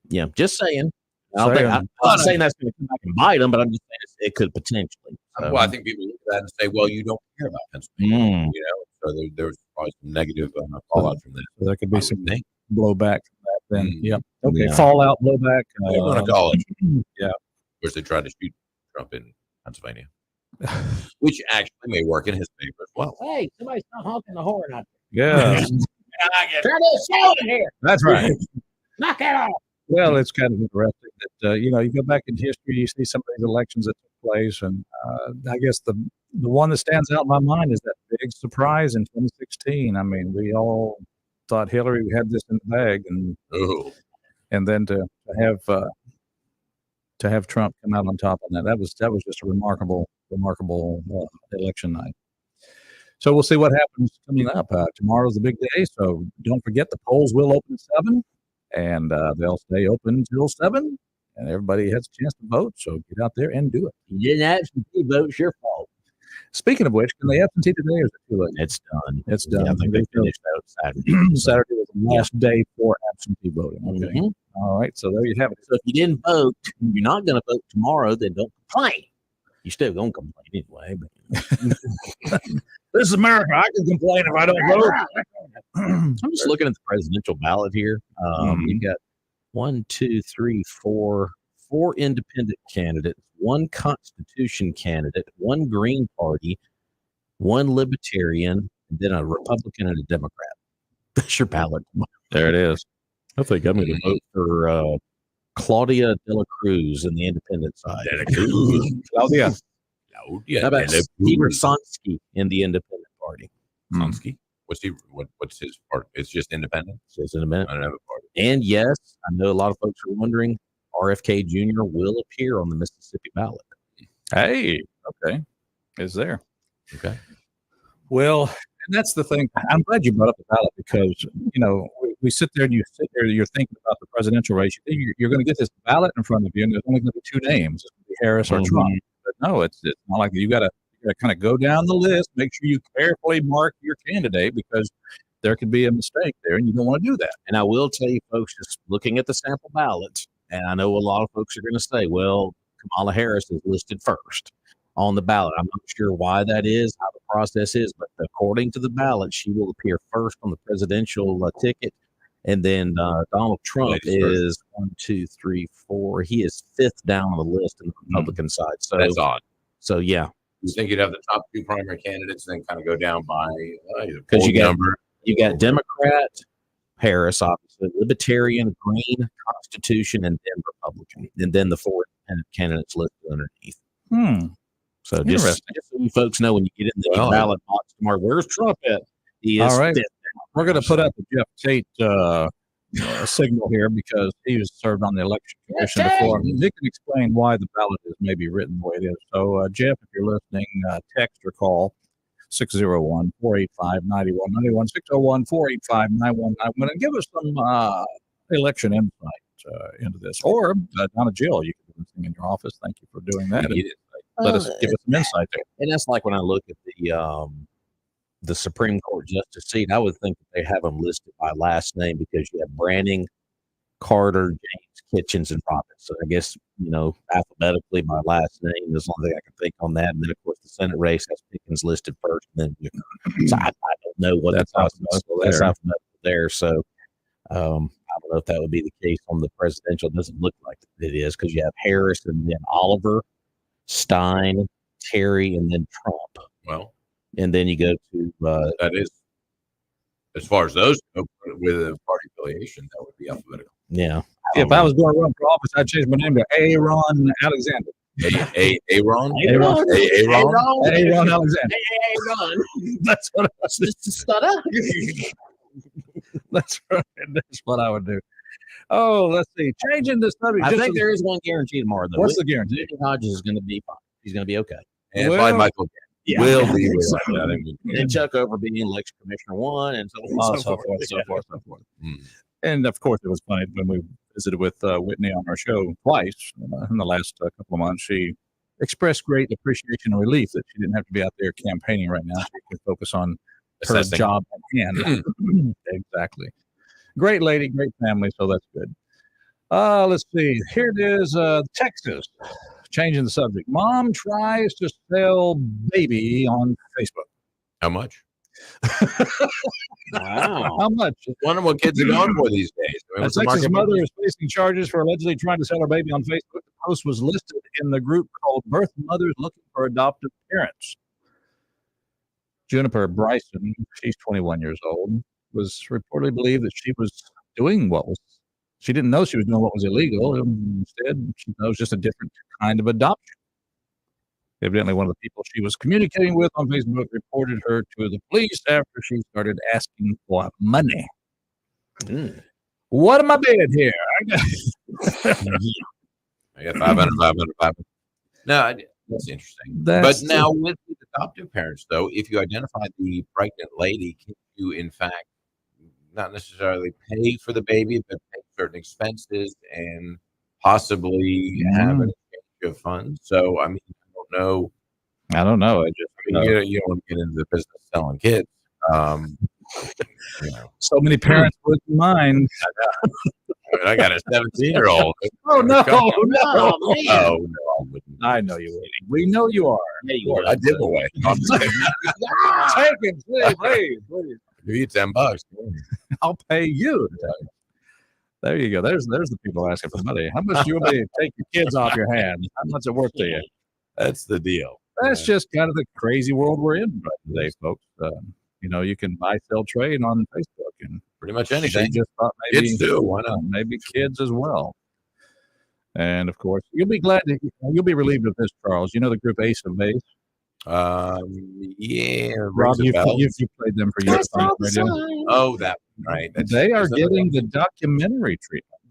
yeah, just saying. I'm not saying that's going to come back and bite them, but I'm just saying it could potentially. So. Well, I think people look at that and say, well, you don't care about Pennsylvania. So there's probably some negative fallout from that. So there could be some blowback from that then. Yep. Okay, yeah. Fallout, blowback. They're going to call it. Yeah. Of course, they tried to shoot Trump in Pennsylvania, which actually may work in his favor as well. Hey, somebody stop honking the horn out there. Yeah. Try to show it here. That's right. Knock it off. Well, it's kind of interesting that, you go back in history, you see some of these elections that took place, and I guess the one that stands out in my mind is that big surprise in 2016. I mean, we all thought Hillary had this in the bag, and then to have Trump come out on top of that was just a remarkable election night. So we'll see what happens coming up. Tomorrow's the big day, so don't forget the polls will open at 7. And they'll stay open until 7, and everybody has a chance to vote. So get out there and do it. You didn't absentee vote, it's your fault. Speaking of which, can they absentee today or is it too late? It's done. It's done. Yeah, I think they finished that Saturday. Saturday was the last day for absentee voting. Okay. All right. So there you have it. So if you didn't vote, you're not going to vote tomorrow, then don't complain. You're still going to complain anyway. But this is America. I can complain if I don't vote. I'm just looking at the presidential ballot here. You've got 4 independent candidates, 1 Constitution candidate, 1 Green Party, 1 Libertarian, and then a Republican and a Democrat. That's your ballot. There it is. Hopefully, I'm going to vote for Claudia De La Cruz in the independent side. Claudia. How about Steve Sonsky in the independent party? Sonsky? What's his part? It's just independent? It's independent. I don't have a party. And yes, I know a lot of folks are wondering, RFK Jr. will appear on the Mississippi ballot. Hey, okay. Is there. Okay. Well, and that's the thing. I'm glad you brought up the ballot because, we sit there and you're thinking about the presidential race. You're going to get this ballot in front of you, and there's only going to be 2 names. It's going to be Harris or Trump. But no, it's not like you got to kind of go down the list, make sure you carefully mark your candidate because there could be a mistake there, and you don't want to do that. And I will tell you, folks, just looking at the sample ballots, and I know a lot of folks are going to say, well, Kamala Harris is listed first on the ballot. I'm not sure why that is, how the process is, but according to the ballot, she will appear first on the presidential ticket. And then Donald Trump is 1, 2, 3, 4. He is 5th down on the list in the Republican side. So that's odd. So yeah, you think you'd have the top 2 primary candidates, and then kind of go down by because you got Democrat Harris, obviously, Libertarian, Green, Constitution, and then Republican, and then the 4 independent candidates listed underneath. So just so you folks know when you get in the ballot box tomorrow, where's Trump at? He is 5th. We're going to put up the Jeff Tate signal here because he was served on the election commission before. He can explain why the ballot is maybe written the way it is. So, Jeff, if you're listening, text or call 601-485-9191, 601-485-9191, and give us some election insight into this. Or Donna Jill, you can do this thing in your office. Thank you for doing that. Let us give us some insight there. And that's like when I look at the Supreme Court justice seat, I would think that they have them listed by last name because you have Branning, Carter, James, Kitchens, and Roberts. So I guess, alphabetically by last name is the only thing I can think on that. And then, of course, the Senate race has Pickens listed first. And then, so I don't know what that's alphabetical there. So I don't know if that would be the case on the presidential. It doesn't look like it is because you have Harris and then Oliver, Stein, Terry, and then Trump. Well, and then you go to that is, as far as those go, with a party affiliation, that would be alphabetical. Yeah. If I was going to run for office, I'd change my name to Aaron Alexander. Aaron? Aaron Alexander. Aaron. That's what I was Stutter. That's right. That's what I would do. Oh, let's see. Changing the subject. I think there is one guarantee tomorrow, though. What's the guarantee? Whitney Hodges is going to be fine. He's going to be okay. And by Michael will be. And Chuck Over being election commissioner 1 and so forth. And of course, it was funny when we visited with Whitney on our show twice in the last couple of months. She expressed great appreciation and relief that she didn't have to be out there campaigning right now. She could focus on her job at hand. Exactly. Great lady, great family, so that's good. Let's see. Here it is, Texas. Changing the subject. Mom tries to sell baby on Facebook. How much? Wow. How much? Wonder what kids are going for these days. A Texas mother is facing charges for allegedly trying to sell her baby on Facebook. The post was listed in the group called Birth Mothers Looking for Adoptive Parents. Juniper Bryson, she's 21 years old, was reportedly believed that she was doing she didn't know she was doing what was illegal. Instead, she knows just a different kind of adoption. Evidently, one of the people she was communicating with on Facebook reported her to the police after she started asking for money. What am I bid here? I got 500. No, that's interesting. But now with adoptive parents, though, if you identify the pregnant lady, can you, in fact, not necessarily pay for the baby, but pay certain expenses and possibly have an exchange of funds? So, I mean, I don't know. You don't want to get into the business of selling kids. So many parents wouldn't mind. I got a 17-year-old. Oh, no. Oh, no, I wouldn't. I know you would. We know you are. I did away. Take it, please. Give you $10. I'll pay you. There you go. There's the people asking for money. How much do you want me to take your kids off your hands? How much is it worth to you? That's the deal. That's just kind of the crazy world we're in right today, folks. You can buy, sell, trade on Facebook and pretty much anything. Just thought maybe kids do. Why not? Maybe kids as well. And of course, you'll be relieved of this, Charles. You know the group Ace of Base? Yeah. Rob, you've played them for years. Oh, that right. They are getting the documentary treatment.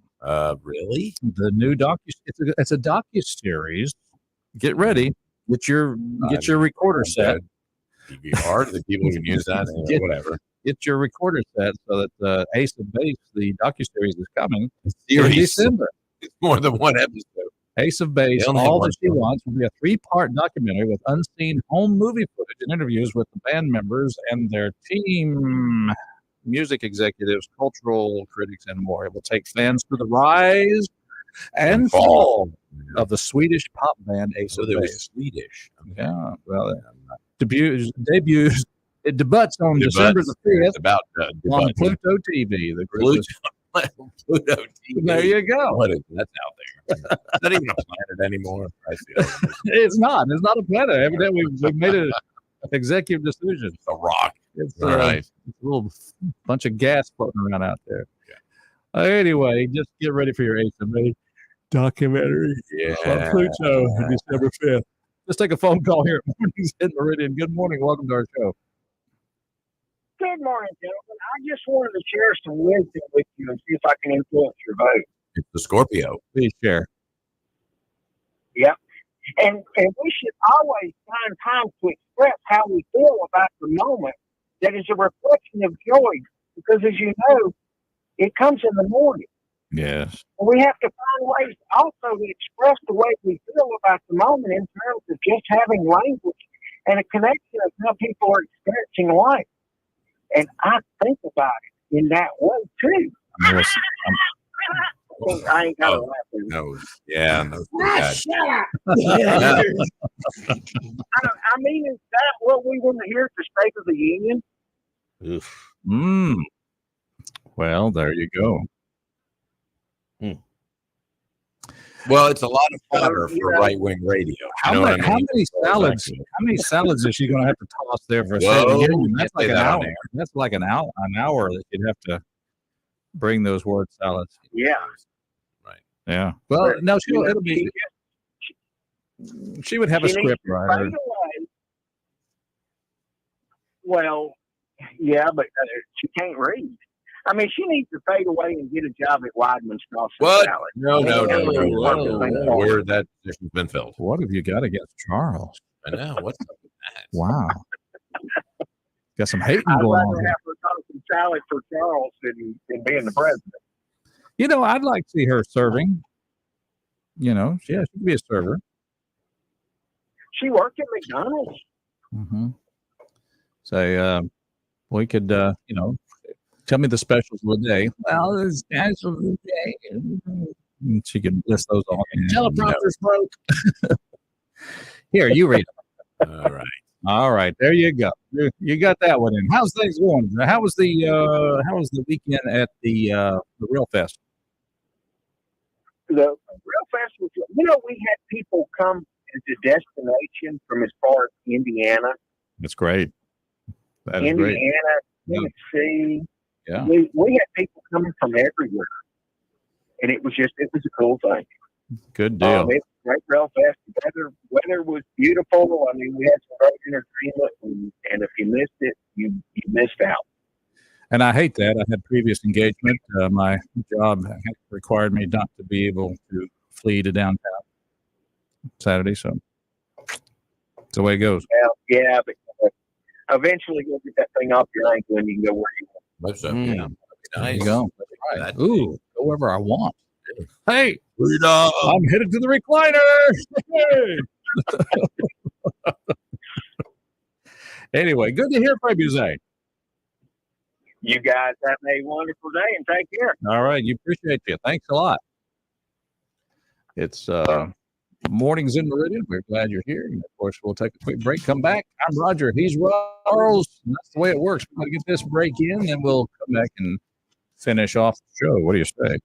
Really? The new it's a docu-series. Get ready. Get your recorder set. DVR, the people can use that. Whatever. Get your recorder set so that Ace of Base, the docu-series, is coming in December. It's more than one episode. Ace of Base, All That She Wants, will be a 3-part documentary with unseen home movie footage and interviews with the band members and their team, music executives, cultural critics, and more. It will take fans through the rise and fall of the Swedish pop band Ace of Base. Swedish. Yeah, well, debuts on December the 5th on Pluto TV. The group Pluto TV. There you go. That's out there. It's not even a planet anymore. It's not. It's not a planet. Evidently, we've made an executive decision. It's a rock. It's a little bunch of gas floating around out there. Yeah. Anyway, just get ready for your Ace of Base documentary on Pluto on December 5th. Let's take a phone call here at Mornings in Meridian. Good morning. Welcome to our show. Good morning, gentlemen. I just wanted to share some wisdom with you and see if I can influence your vote. It's the Scorpio. Please share. Yep. And we should always find time to express how we feel about the moment that is a reflection of joy. Because as you know, it comes in the morning. Yes. And we have to find ways also to express the way we feel about the moment in terms of just having language and a connection of how people are experiencing life. And I think about it in that way too. I ain't got to laugh. No, yeah, no. Shut up. I mean, is that what we want to hear at the State of the Union? Oof. Well, there you go. Well, it's a lot of fodder for right wing radio. How many salads is she going to have to toss there for a State of the Union? That's like an hour. That's like an hour that you'd have to bring those word salads. Yeah. Right. Yeah. Well, no, she would have a script writer. Well, yeah, but she can't read. I mean, she needs to fade away and get a job at Weidman's Sauce and What? Salad. No. Whoa. Where that position's been filled. What have you got against Charles? I know. What's up with that? Wow. Got some hating I'd going rather on here. have her toss some salad for Charles than being the president. You know, I'd like to see her serving. You know, yeah, she could be a server. She worked at McDonald's. Mm-hmm. Say, we could, you know, tell me the specials of the day. Well, the specials of the day. And she could list those off. Teleprompter's broke. Here, you read it. All right. All right, there you go. You got that one in. How's things going? How was the weekend at the Real Fest? The Real Fest was, you know, we had people come as a destination from as far as Indiana. That's great. That is great. Indiana, Tennessee. Yeah. We had people coming from everywhere. And it was a cool thing. Good deal. It was a great Real Fest. The weather was beautiful. I mean, we had some great entertainment. And if you missed it, you missed out. And I hate that. I had previous engagement. My job required me not to be able to flee to downtown Saturday. So it's the way it goes. Well, yeah, but eventually you'll get that thing off your ankle and you can go where you want. So, Mm. yeah. There you go. Right. Ooh, go wherever I want. Hey, Freedom. I'm headed to the recliner. Hey. Anyway, good to hear from you, Zay. You guys have a wonderful day and take care. All right, you appreciate you. Thanks a lot. It's mornings in Meridian. We're glad you're here. And of course, we'll take a quick break. Come back. I'm Roger. He's Charles. That's the way it works. We're going to get this break in, and we'll come back and finish off the show. What do you say?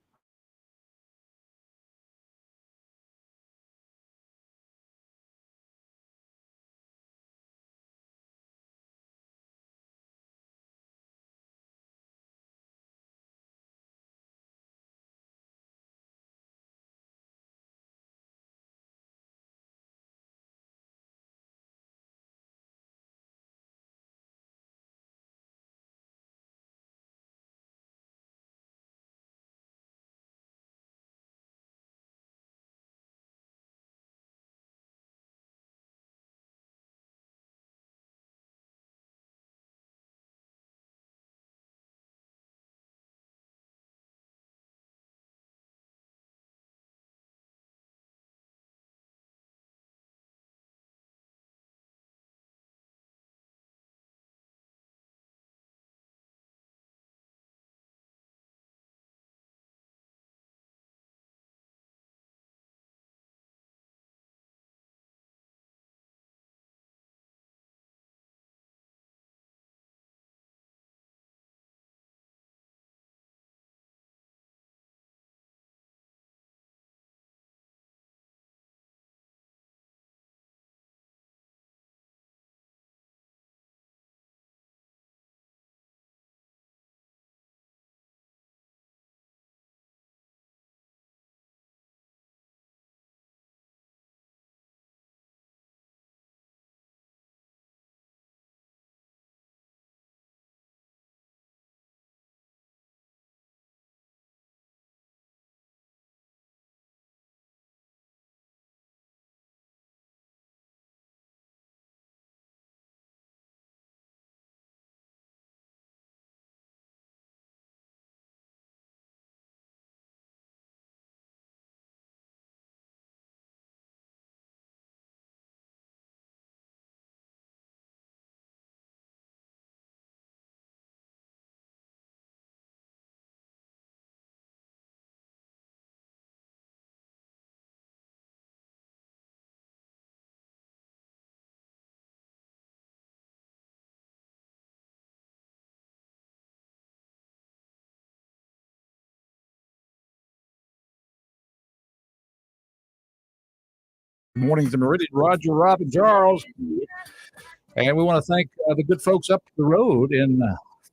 morning to Meridian, Roger, Rob, and Charles. And we want to thank the good folks up the road in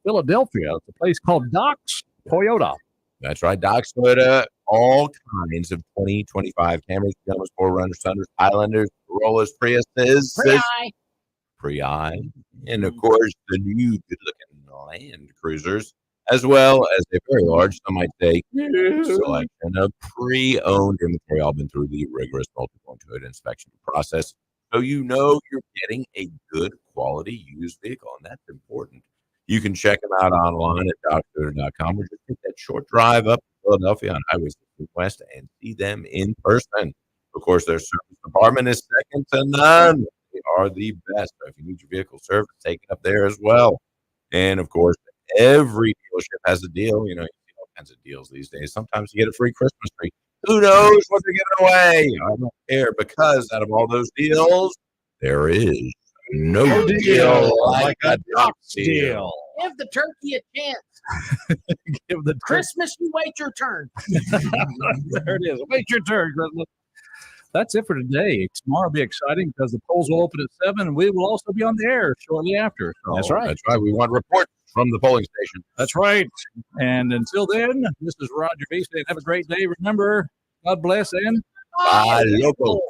Philadelphia. It's a place called Doc's Toyota. That's right. Doc's Toyota, all kinds of 2025 Camrys, Gunners, 4Runners, Thunders, Highlanders, Corollas, Priuses. Pre-I. And of course, the new good-looking Land Cruisers, as well as a very large, some might say, selection of pre-owned inventory, all been through the rigorous multi-point Toyota inspection process. So you know you're getting a good quality used vehicle, and that's important. You can check them out online at doctoyota.com or just take that short drive up to Philadelphia on Highway 16 West and see them in person. Of course, their service department is second to none. They are the best. So if you need your vehicle service, take it up there as well. And of course, every dealership has a deal. You know, you see all kinds of deals these days. Sometimes you get a free Christmas tree. Who knows what they're giving away? I don't care, because out of all those deals, there is no deal like a Doc's deal. Give the turkey a chance. Give the Christmas, you wait your turn. There it is. Wait your turn, Christmas. That's it for today. Tomorrow will be exciting because the polls will open at 7. And we will also be on the air shortly after. So That's right. That's right. We want reports from the polling station. That's right. And until then, this is Roger B saying have a great day. Remember, God bless and Bye, local.